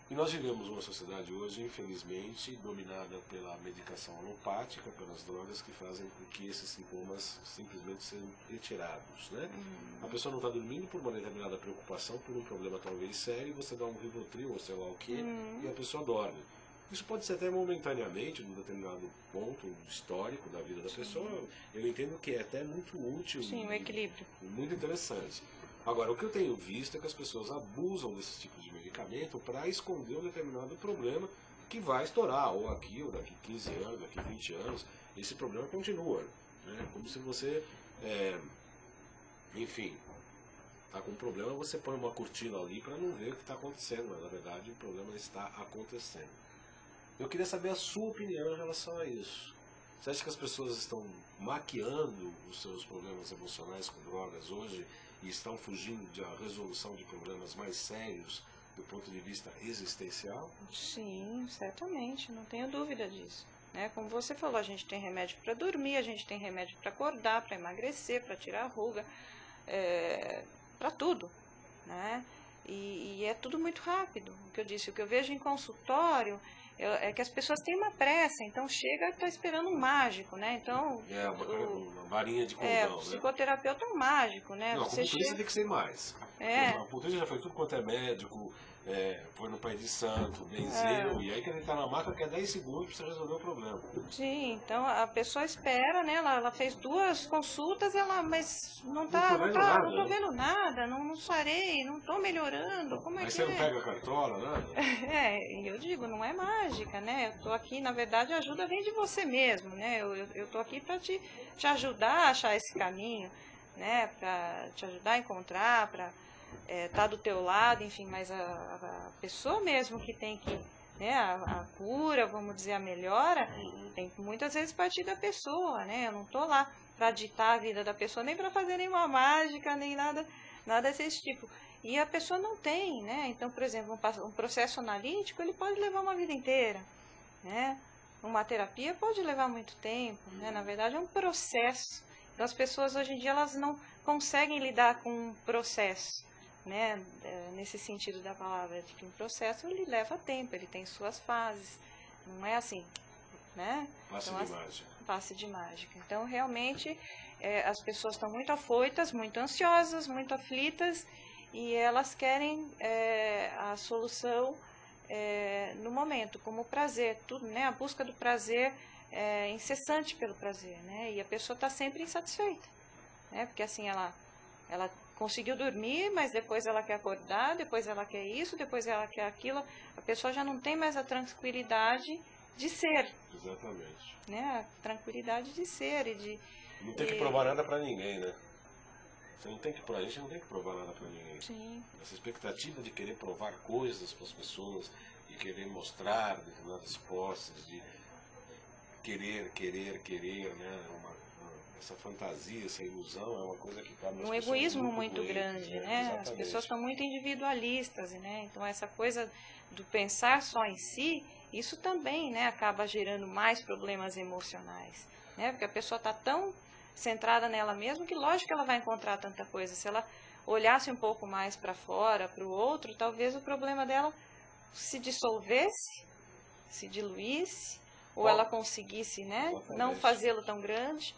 E nós vivemos uma sociedade hoje, infelizmente, dominada pela medicação alopática, pelas drogas que fazem com que esses sintomas simplesmente sejam retirados, né? A pessoa não está dormindo por uma determinada preocupação, por um problema talvez sério, você dá um Rivotril ou sei lá o que, e a pessoa dorme. Isso pode ser até momentaneamente, num determinado ponto histórico da vida da pessoa. Eu entendo que é até muito útil.
Sim, o equilíbrio.
Muito interessante. Agora, o que eu tenho visto é que as pessoas abusam desse tipo de medicamento para esconder um determinado problema que vai estourar, ou aqui, ou daqui 15 anos, daqui 20 anos, esse problema continua. Né? Como se você, enfim, está com um problema, você põe uma cortina ali para não ver o que está acontecendo, mas na verdade o problema está acontecendo. Eu queria saber a sua opinião em relação a isso. Você acha que as pessoas estão maquiando os seus problemas emocionais com drogas hoje e estão fugindo da resolução de problemas mais sérios do ponto de vista existencial?
Sim, certamente, não tenho dúvida disso. Né? Como você falou, a gente tem remédio para dormir, a gente tem remédio para acordar, para emagrecer, para tirar a ruga, para tudo. Né? E é tudo muito rápido. O que eu disse, o que eu vejo em consultório É que as pessoas têm uma pressa, então chega e está esperando um mágico, né? Então,
uma varinha de
o
condão, né?
psicoterapeuta é um mágico, né?
Não, a
Você
acupunturista tem que ser mais. A acupunturista já foi tudo quanto é médico, foi no Pai de Santo, benzeu, e aí quando ele tá na maca, quer 10 segundos pra você resolver o problema.
Sim, então a pessoa espera, né? Ela fez 2 consultas, mas não tô vendo nada, não sarei, não tô melhorando, como é
Mas
que
você não pega a cartola, nada?
E eu digo, não é mágica, né? Eu tô aqui, na verdade, a ajuda vem de você mesmo, né? Eu tô aqui para te ajudar a achar esse caminho, né? Para te ajudar a encontrar, para estar do teu lado, enfim, mas a pessoa mesmo que tem que, né? A cura, vamos dizer, a melhora, tem que muitas vezes partir da pessoa, né? Eu não tô lá para ditar a vida da pessoa, nem para fazer nenhuma mágica, nem nada desse tipo. E a pessoa não tem, né? Então, por exemplo, um processo analítico, ele pode levar uma vida inteira, né? Uma terapia pode levar muito tempo, né? Na verdade, é um processo. Então, as pessoas hoje em dia, elas não conseguem lidar com um processo, né? Nesse sentido da palavra, de que um processo, ele leva tempo, ele tem suas fases. Não é assim, né? Passe de mágica. Então, realmente, as pessoas estão muito afoitas, muito ansiosas, muito aflitas, e elas querem a solução no momento, como o prazer, tudo, né? A busca do prazer incessante pelo prazer, né? E a pessoa está sempre insatisfeita, né? Porque assim, ela conseguiu dormir, mas depois ela quer acordar, depois ela quer isso, depois ela quer aquilo. A pessoa já não tem mais a tranquilidade de ser.
Exatamente.
Né? A tranquilidade de ser e de...
Não tem que provar nada pra ninguém, né? A gente não tem que provar nada pra ninguém.
Sim.
Essa expectativa de querer provar coisas para as pessoas, de querer mostrar determinadas posses, de querer, né? Essa fantasia, essa ilusão é uma coisa que cabe às pessoas.
Um egoísmo muito grande, né?
Exatamente.
As pessoas estão muito individualistas, né? Então essa coisa do pensar só em si, isso também, né, acaba gerando mais problemas emocionais, né? Porque a pessoa está tão centrada nela mesma que lógico que ela vai encontrar tanta coisa. Se ela olhasse um pouco mais para fora, para o outro, talvez o problema dela se dissolvesse, se diluísse, ou ela conseguisse, né, não fazê-lo tão grande.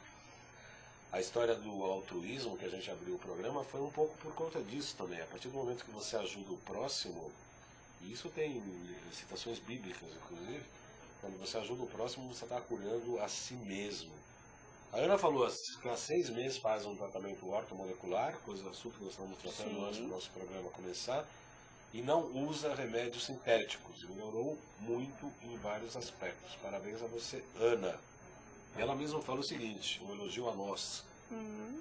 A história do altruísmo que a gente abriu o programa foi um pouco por conta disso também. A partir do momento que você ajuda o próximo, e isso tem citações bíblicas, inclusive, quando você ajuda o próximo, você está curando a si mesmo. A Ana falou que há 6 meses faz um tratamento ortomolecular, coisa assunto que nós estamos tratando antes do nosso programa começar, e não usa remédios sintéticos. E melhorou muito em vários aspectos. Parabéns a você, Ana. Ela mesma fala o seguinte, um elogio a nós,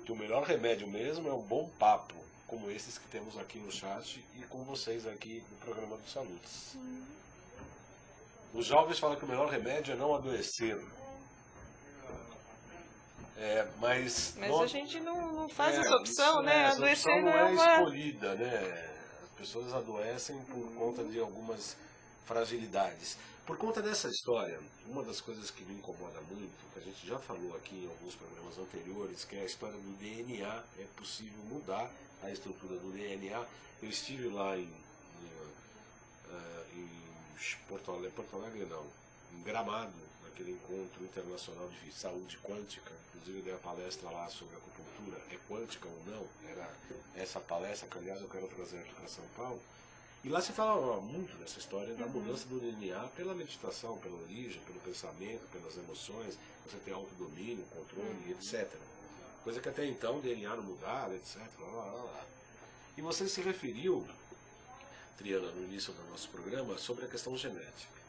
que o melhor remédio mesmo é um bom papo, como esses que temos aqui no chat e com vocês aqui no programa dos Saludes. Os jovens falam que o melhor remédio é não adoecer. Mas
a gente não faz essa opção, né?
Essa
adoecer
opção não é
uma...
escolhida, né? As pessoas adoecem por conta de algumas fragilidades. Por conta dessa história, uma das coisas que me incomoda muito, que a gente já falou aqui em alguns programas anteriores, que é a história do DNA. É possível mudar a estrutura do DNA. Eu estive lá em Porto Alegre não, em Gramado, naquele encontro internacional de saúde quântica. Inclusive eu dei a palestra lá sobre acupuntura, é quântica ou não? Era essa palestra que, aliás, eu quero trazer aqui para São Paulo. E lá se fala muito dessa história da mudança do DNA pela meditação, pela origem, pelo pensamento, pelas emoções, você tem autodomínio, controle, etc. Coisa que até então o DNA não mudava, etc. E você se referiu, Triana, no início do nosso programa, sobre a questão genética.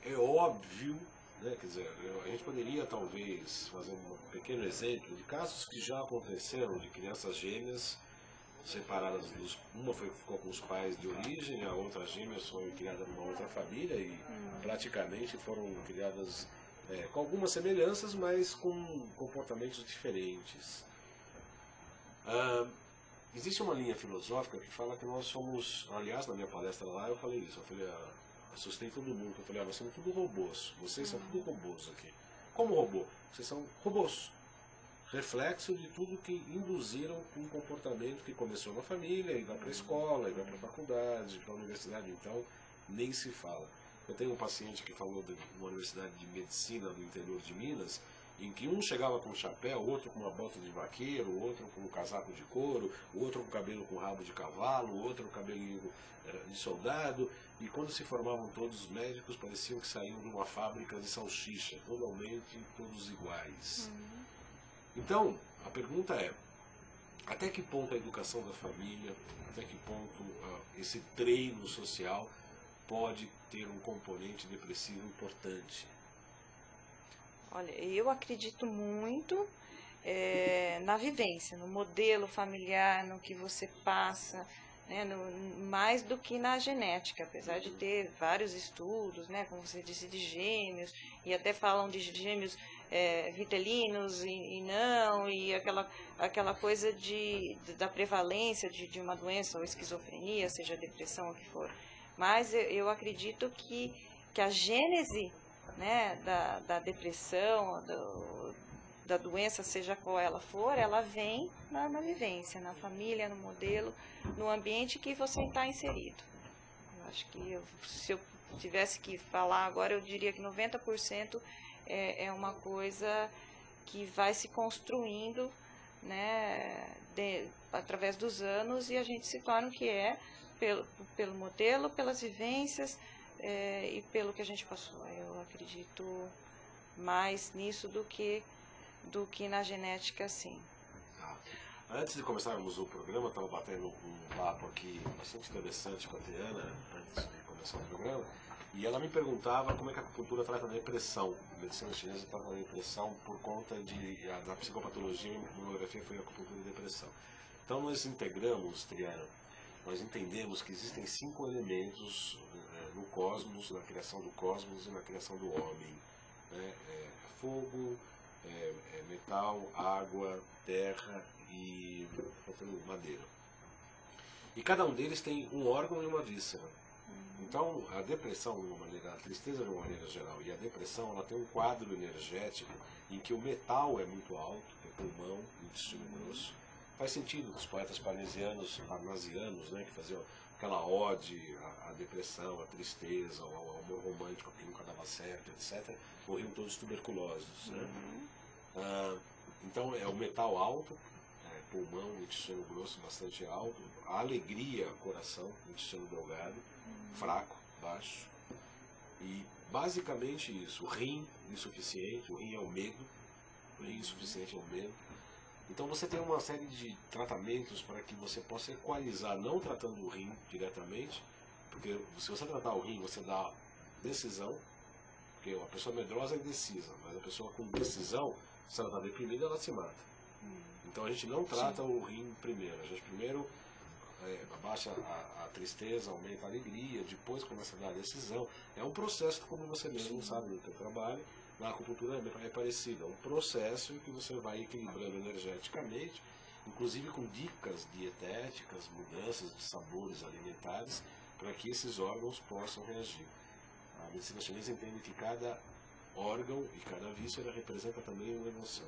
É óbvio, né, quer dizer, a gente poderia talvez fazer um pequeno exemplo de casos que já aconteceram de crianças gêmeas separadas uma ficou com os pais de origem, a outra gêmea foi criada numa outra família e praticamente foram criadas com algumas semelhanças, mas com comportamentos diferentes. Existe uma linha filosófica que fala que nós somos, aliás, na minha palestra lá eu falei isso, eu falei, assustei todo mundo, eu falei, nós somos tudo robôs, vocês são tudo robôs aqui. Como robô? Vocês são robôs. Reflexo de tudo que induziram um comportamento que começou na família, e vai para a escola, e vai para a faculdade, para a universidade. Então, nem se fala. Eu tenho um paciente que falou de uma universidade de medicina do interior de Minas, em que um chegava com um chapéu, o outro com uma bota de vaqueiro, o outro com um casaco de couro, o outro com cabelo com rabo de cavalo, o outro com cabelinho de soldado, e quando se formavam todos os médicos, pareciam que saíam de uma fábrica de salsicha, totalmente todos iguais. Então, a pergunta é, até que ponto a educação da família, até que ponto esse treino social pode ter um componente depressivo importante?
Olha, eu acredito muito na vivência, no modelo familiar, no que você passa, né, mais do que na genética, apesar de ter vários estudos, né, como você disse, de gêmeos, e até falam de gêmeos vitelinos e não, e aquela coisa da prevalência de uma doença, ou esquizofrenia, seja depressão, o que for. Mas eu acredito que a gênese, né, da depressão, da doença, seja qual ela for, ela vem na vivência, na família, no modelo, no ambiente que você está inserido. Eu acho que se eu tivesse que falar agora, eu diria que 90% é uma coisa que vai se construindo, né, através dos anos, e a gente se torna o que é pelo modelo, pelas vivências, e pelo que a gente passou. Eu acredito mais nisso do que na genética, sim.
Antes de começarmos o programa, estava batendo um papo aqui bastante interessante com a Adriana, antes de começar o programa, e ela me perguntava como é que a acupuntura trata a depressão. A medicina chinesa trata a depressão por conta da psicopatologia, a imunografia foi a acupuntura e depressão. Então nós integramos, Triana, nós entendemos que existem 5 elementos no cosmos, na criação do cosmos e na criação do homem. Né? Fogo, metal, água, terra e madeira. E cada um deles tem um órgão e uma víscera. Então, a depressão, de uma maneira, a tristeza de uma maneira geral, e a depressão, ela tem um quadro energético em que o metal é muito alto, é pulmão, intestino grosso. Faz sentido os poetas parnasianos, né, que faziam aquela ode à depressão, à tristeza, ao amor romântico, que nunca dava certo, etc., morriam todos tuberculosos. Né? Então, é o metal alto, pulmão, intestino grosso bastante alto, a alegria, coração, intestino delgado, fraco, baixo, e basicamente isso. O rim insuficiente, o rim é o medo, o rim insuficiente é o medo. Então você tem uma série de tratamentos para que você possa equalizar, não tratando o rim diretamente, porque se você tratar o rim, você dá decisão, porque a pessoa medrosa é indecisa, mas a pessoa com decisão, se ela está deprimida, ela se mata. Então a gente não trata o rim primeiro, a gente primeiro abaixa a tristeza, aumenta a alegria, depois começa a dar a decisão. É um processo, como você mesmo sabe no seu trabalho, na acupuntura é parecido, é um processo em que você vai equilibrando energeticamente, inclusive com dicas dietéticas, mudanças de sabores alimentares, para que esses órgãos possam reagir. A medicina chinesa entende que cada órgão e cada víscera representa também uma emoção.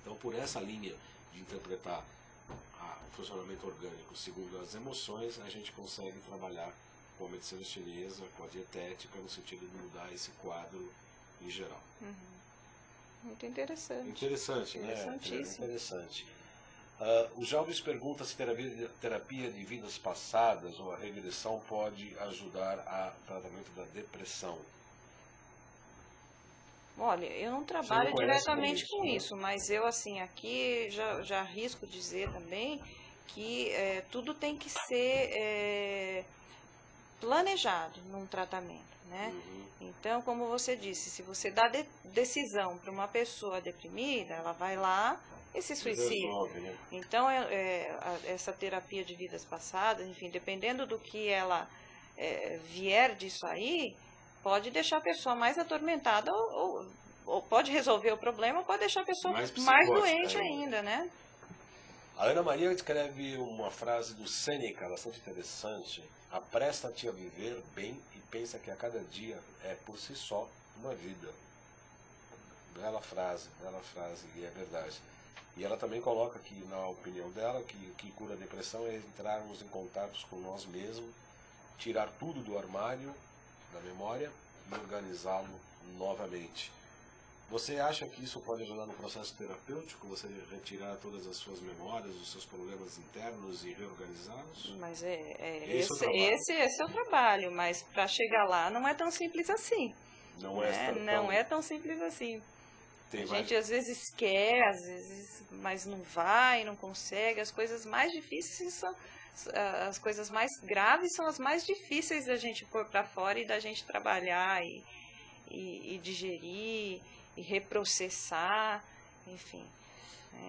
Então, por essa linha de interpretar o funcionamento orgânico segundo as emoções, a gente consegue trabalhar com a medicina chinesa, com a dietética, no sentido de mudar esse quadro em geral.
Muito interessante.
Interessante, né?
Interessantíssimo.
Interessante. O Jalves pergunta se terapia de vidas passadas ou a regressão pode ajudar a tratamento da depressão.
Olha, eu não trabalho diretamente com isso, mas eu, assim, aqui já arrisco dizer também que tudo tem que ser planejado num tratamento, né? Então, como você disse, se você dá decisão para uma pessoa deprimida, ela vai lá e se suicida.
Né?
Então, essa terapia de vidas passadas, enfim, dependendo do que ela vier disso aí, pode deixar a pessoa mais atormentada ou pode resolver o problema, ou pode deixar a pessoa mais doente ainda, né?
A Ana Maria escreve uma frase do Sêneca bastante interessante: apresta-te a viver bem e pensa que a cada dia é por si só uma vida. Bela frase, e é verdade. E ela também coloca que, na opinião dela, que o que cura a depressão é entrarmos em contatos com nós mesmos, tirar tudo do armário, da memória, e organizá-lo novamente. Você acha que isso pode ajudar no processo terapêutico, você retirar todas as suas memórias, os seus problemas internos e reorganizá-los?
Mas esse é o trabalho, mas para chegar lá não é tão simples assim.
Não é,
não é tão simples assim.
Tem
a gente às vezes quer, às vezes, mas não vai, não consegue. As coisas mais difíceis são, as coisas mais graves são as mais difíceis da gente pôr para fora e da gente trabalhar e digerir e reprocessar, enfim.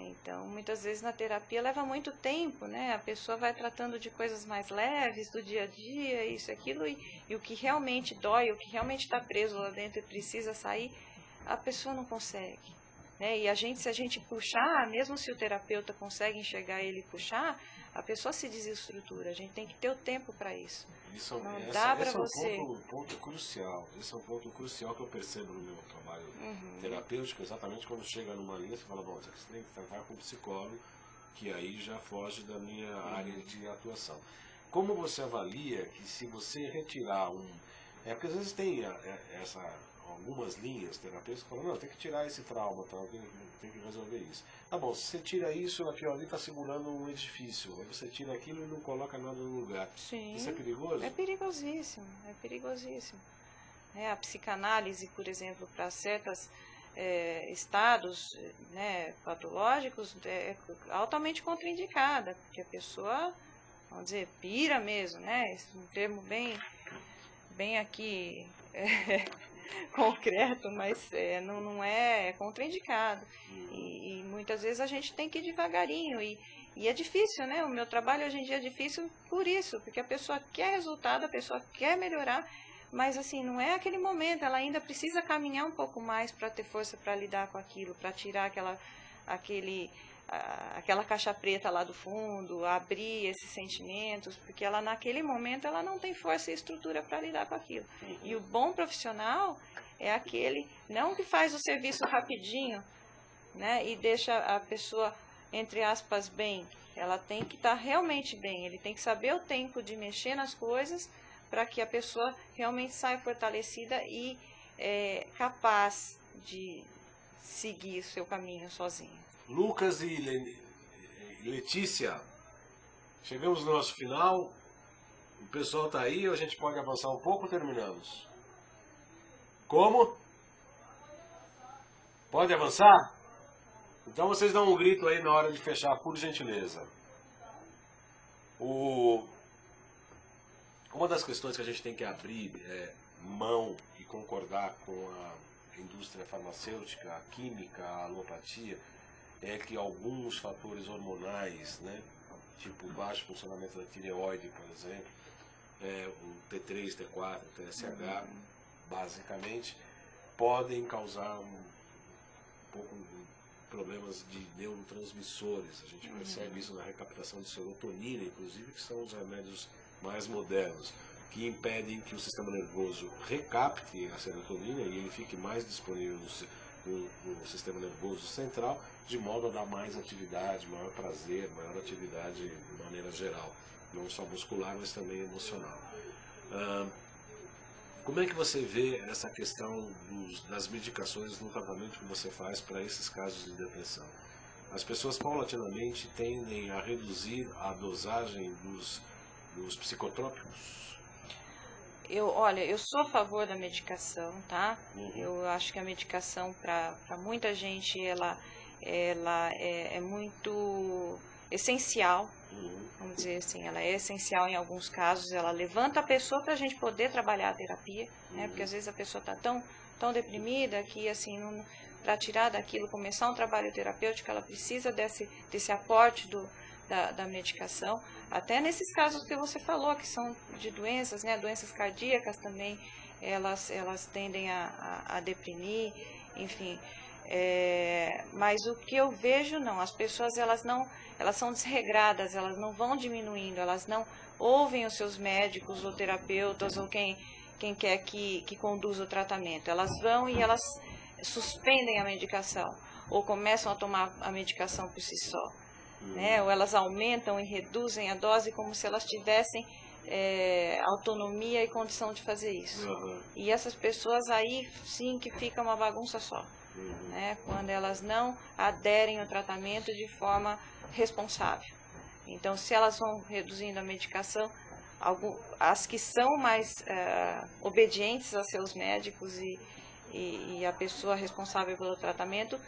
Então, muitas vezes na terapia leva muito tempo, né? A pessoa vai tratando de coisas mais leves do dia a dia, isso e aquilo, e o que realmente dói, o que realmente está preso lá dentro e precisa sair, a pessoa não consegue. Né? E se a gente puxar, mesmo se o terapeuta consegue enxergar ele e puxar, a pessoa se desestrutura. A gente tem que ter o tempo para isso. Dá para você.
É um ponto crucial. Esse é um ponto crucial que eu percebo no meu trabalho terapêutico, exatamente quando chega numa linha, você fala, bom, você tem que tratar com um psicólogo, que aí já foge da minha área de atuação. Como você avalia que se você retirar porque às vezes tem algumas linhas terapêuticas que falam, não, tem que tirar esse trauma, tem que resolver isso. Tá bom, se você tira isso, aquilo ali está segurando um edifício, aí você tira aquilo e não coloca nada no lugar.
Sim,
isso é perigoso?
É perigosíssimo, é perigosíssimo. A psicanálise, por exemplo, para certos estados patológicos é altamente contraindicada, porque a pessoa, vamos dizer, pira mesmo, né? Esse é um termo bem aqui concreto, mas não é contraindicado. E muitas vezes a gente tem que ir devagarinho. E é difícil, né? O meu trabalho hoje em dia é difícil por isso, porque a pessoa quer resultado, a pessoa quer melhorar, mas assim, não é aquele momento, ela ainda precisa caminhar um pouco mais para ter força para lidar com aquilo, para tirar aquela caixa preta lá do fundo, abrir esses sentimentos, porque ela naquele momento ela não tem força e estrutura para lidar com aquilo. E o bom profissional é aquele, não que faz o serviço rapidinho, né, e deixa a pessoa, entre aspas, bem. Ela tem que estar realmente bem, ele tem que saber o tempo de mexer nas coisas para que a pessoa realmente saia fortalecida e capaz de seguir o seu caminho sozinha.
Lucas e Letícia, chegamos no nosso final. O pessoal está aí, ou a gente pode avançar um pouco ou terminamos? Como? Pode avançar? Então vocês dão um grito aí na hora de fechar, por gentileza. Uma das questões que a gente tem que abrir mão e concordar com a indústria farmacêutica, a química, a alopatia, é que alguns fatores hormonais, né, tipo baixo funcionamento da tireoide, por exemplo, o T3, T4, TSH, basicamente, podem causar um pouco problemas de neurotransmissores. A gente percebe isso na recaptação de serotonina, inclusive, que são os remédios mais modernos, que impedem que o sistema nervoso recapte a serotonina e ele fique mais disponível no sistema nervoso central, de modo a dar mais atividade, maior prazer, maior atividade de maneira geral, não só muscular, mas também emocional. Como é que você vê essa questão das medicações no tratamento que você faz para esses casos de depressão? As pessoas paulatinamente tendem a reduzir a dosagem dos psicotrópicos?
Olha, eu sou a favor da medicação, tá? Eu acho que a medicação para muita gente ela é muito essencial, vamos dizer assim, ela é essencial em alguns casos, ela levanta a pessoa para a gente poder trabalhar a terapia, né? Porque às vezes a pessoa está tão deprimida que assim, para tirar daquilo, começar um trabalho terapêutico, ela precisa desse aporte da medicação, até nesses casos que você falou, que são de doenças, né, doenças cardíacas também, elas tendem a deprimir, enfim. Mas o que eu vejo, não, as pessoas elas são desregradas, elas não vão diminuindo, elas não ouvem os seus médicos ou terapeutas ou quem quer que conduza o tratamento, elas vão e elas suspendem a medicação, ou começam a tomar a medicação por si só. Né? Ou elas aumentam e reduzem a dose como se elas tivessem autonomia e condição de fazer isso. E essas pessoas aí sim que fica uma bagunça só, né? Quando elas não aderem ao tratamento de forma responsável. Então, se elas vão reduzindo a medicação, as que são mais obedientes a seus médicos e a pessoa responsável pelo tratamento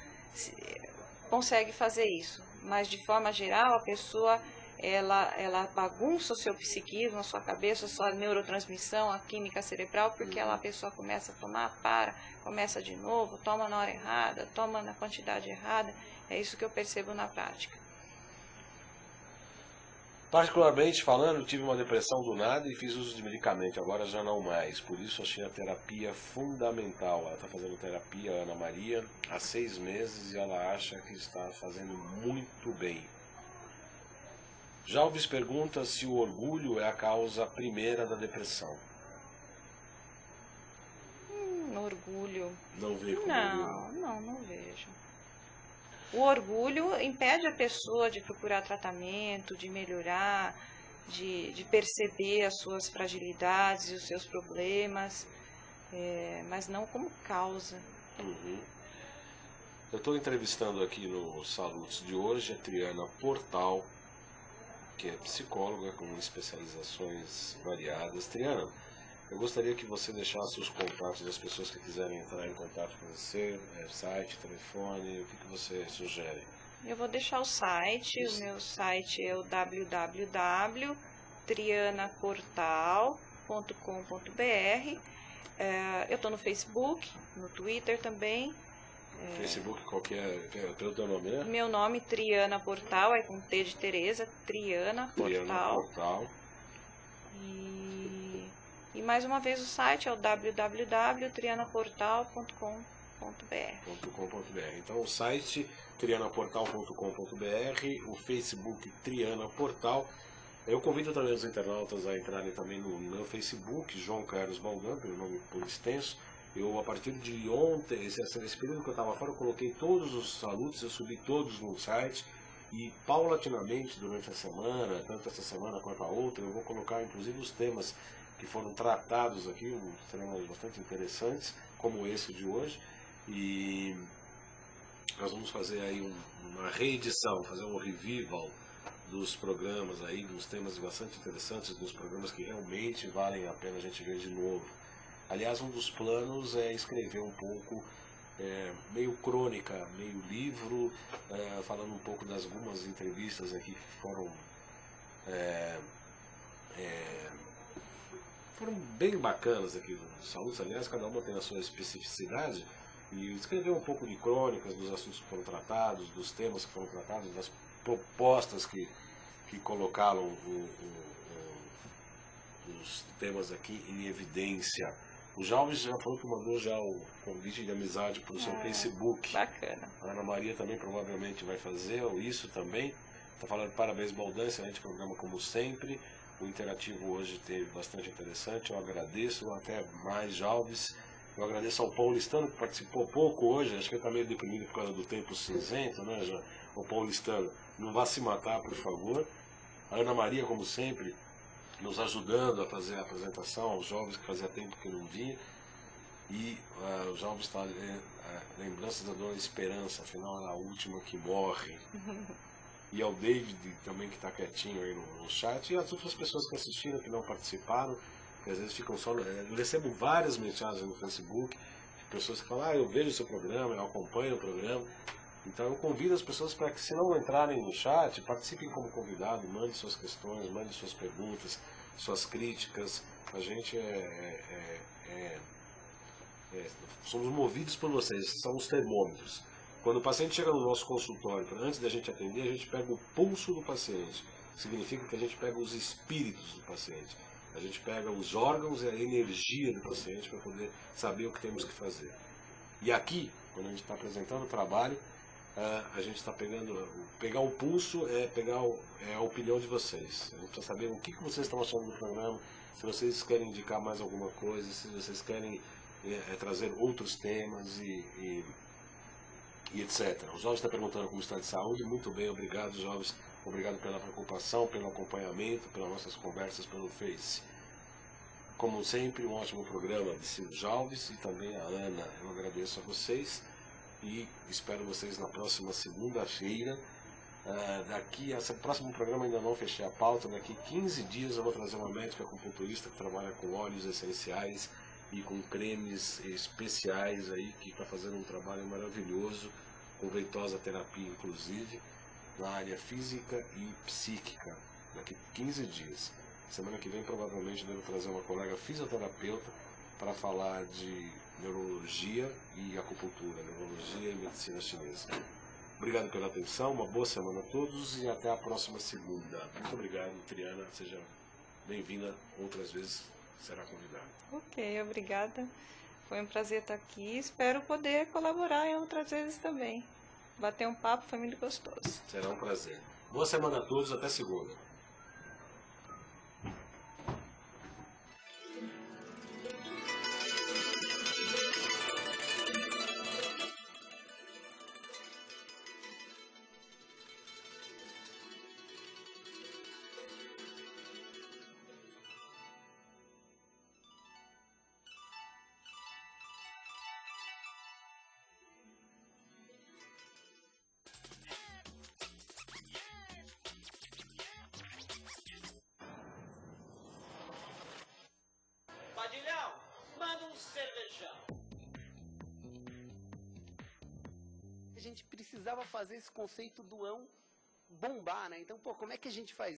consegue fazer isso. Mas, de forma geral, a pessoa ela bagunça o seu psiquismo, a sua cabeça, a sua neurotransmissão, a química cerebral, porque a pessoa começa a tomar, começa de novo, toma na hora errada, toma na quantidade errada. É isso que eu percebo na prática.
Particularmente falando, tive uma depressão do nada e fiz uso de medicamento, agora já não mais. Por isso achei a terapia fundamental. Ela está fazendo terapia, Ana Maria, há 6 meses e ela acha que está fazendo muito bem. Jalves pergunta se o orgulho é a causa primeira da depressão.
Orgulho.
Não vê como orgulho?
Não vejo. O orgulho impede a pessoa de procurar tratamento, de melhorar, de perceber as suas fragilidades e os seus problemas, mas não como causa.
Eu estou entrevistando aqui no Salutos de hoje a Triana Portal, que é psicóloga com especializações variadas. Triana, eu gostaria que você deixasse os contatos das pessoas que quiserem entrar em contato com você, site, telefone, o que você sugere?
Eu vou deixar o site, o meu site é o www.trianaportal.com.br. Eu estou no Facebook, no Twitter também.
Facebook, qual que é? Pelo teu nome, né?
Meu nome, Triana Portal, é com T de Tereza, Triana Portal. E mais uma vez o site é o www.trianaportal.com.br.
Então o site trianaportal.com.br, o Facebook Triana Portal. Eu convido também os internautas a entrarem também no meu Facebook, João Carlos Baldan, pelo nome por extenso. Eu, a partir de ontem, esse período que eu estava fora, eu coloquei todos os salutos, eu subi todos no site e paulatinamente durante a semana, tanto essa semana quanto a outra, eu vou colocar inclusive os temas que foram tratados aqui, uns temas bastante interessantes, como esse de hoje, e nós vamos fazer aí uma reedição, fazer um revival dos programas aí, dos temas bastante interessantes, dos programas que realmente valem a pena a gente ver de novo. Aliás, um dos planos é escrever um pouco, meio crônica, meio livro, falando um pouco das algumas entrevistas aqui que foram bem bacanas aqui nos Salutos. Aliás, cada uma tem a sua especificidade, e escrever um pouco de crônicas dos assuntos que foram tratados, dos temas que foram tratados, das propostas que colocaram os temas aqui em evidência. O Jalves já falou que mandou já o convite de amizade para o seu Facebook.
Bacana.
A Ana Maria também provavelmente vai fazer isso também. Está falando parabéns, Baldan, excelente programa como sempre. O interativo hoje teve bastante interessante. Eu agradeço, até mais, Jalves. Eu agradeço ao paulistano que participou pouco hoje. Acho que ele está meio deprimido por causa do tempo cinzento, né, já? O paulistano, não vá se matar, por favor. A Ana Maria, como sempre, nos ajudando a fazer a apresentação aos jovens que fazia tempo que não vinha. E o jovem está lembranças da Dona Esperança, afinal ela é a última que morre. E ao David também, que está quietinho aí no chat, e as outras pessoas que assistiram, que não participaram, que às vezes ficam só... Eu recebo várias mensagens no Facebook de pessoas que falam, eu vejo o seu programa, eu acompanho o programa. Então eu convido as pessoas para que, se não entrarem no chat, participem como convidado, mandem suas questões, mandem suas perguntas, suas críticas. A gente somos movidos por vocês, são os termômetros. Quando o paciente chega no nosso consultório, antes da gente atender, a gente pega o pulso do paciente. Significa que a gente pega os espíritos do paciente. A gente pega os órgãos e a energia do paciente para poder saber o que temos que fazer. E aqui, quando a gente está apresentando o trabalho, a gente está pegar o pulso pegar a opinião de vocês. A gente precisa saber o que vocês estão achando do programa, se vocês querem indicar mais alguma coisa, se vocês querem trazer outros temas e etc. O Jorge está perguntando como está de saúde. Muito bem, obrigado, Jorge. Obrigado pela preocupação, pelo acompanhamento, pelas nossas conversas pelo Face. Como sempre, um ótimo programa de Silvio Alves e também a Ana. Eu agradeço a vocês e espero vocês na próxima segunda-feira. Esse próximo programa ainda não fechei a pauta. Daqui 15 dias eu vou trazer uma médica acupunturista que trabalha com óleos essenciais e com cremes especiais aí, que está fazendo um trabalho maravilhoso, com veitosa terapia inclusive, na área física e psíquica. Daqui 15 dias. Semana que vem provavelmente devo trazer uma colega fisioterapeuta para falar de neurologia e acupuntura, neurologia e medicina chinesa. Obrigado pela atenção, uma boa semana a todos e até a próxima segunda. Muito obrigado, Triana, seja bem-vinda, outras vezes será convidada.
Ok, obrigada. Foi um prazer estar aqui, espero poder colaborar em outras vezes também. Bater um papo foi muito gostoso.
Será um prazer. Boa semana a todos, até segunda.
Padilhão, manda um cervejão. A gente precisava fazer esse conceito do ão bombar, né? Então, pô, como é que a gente faz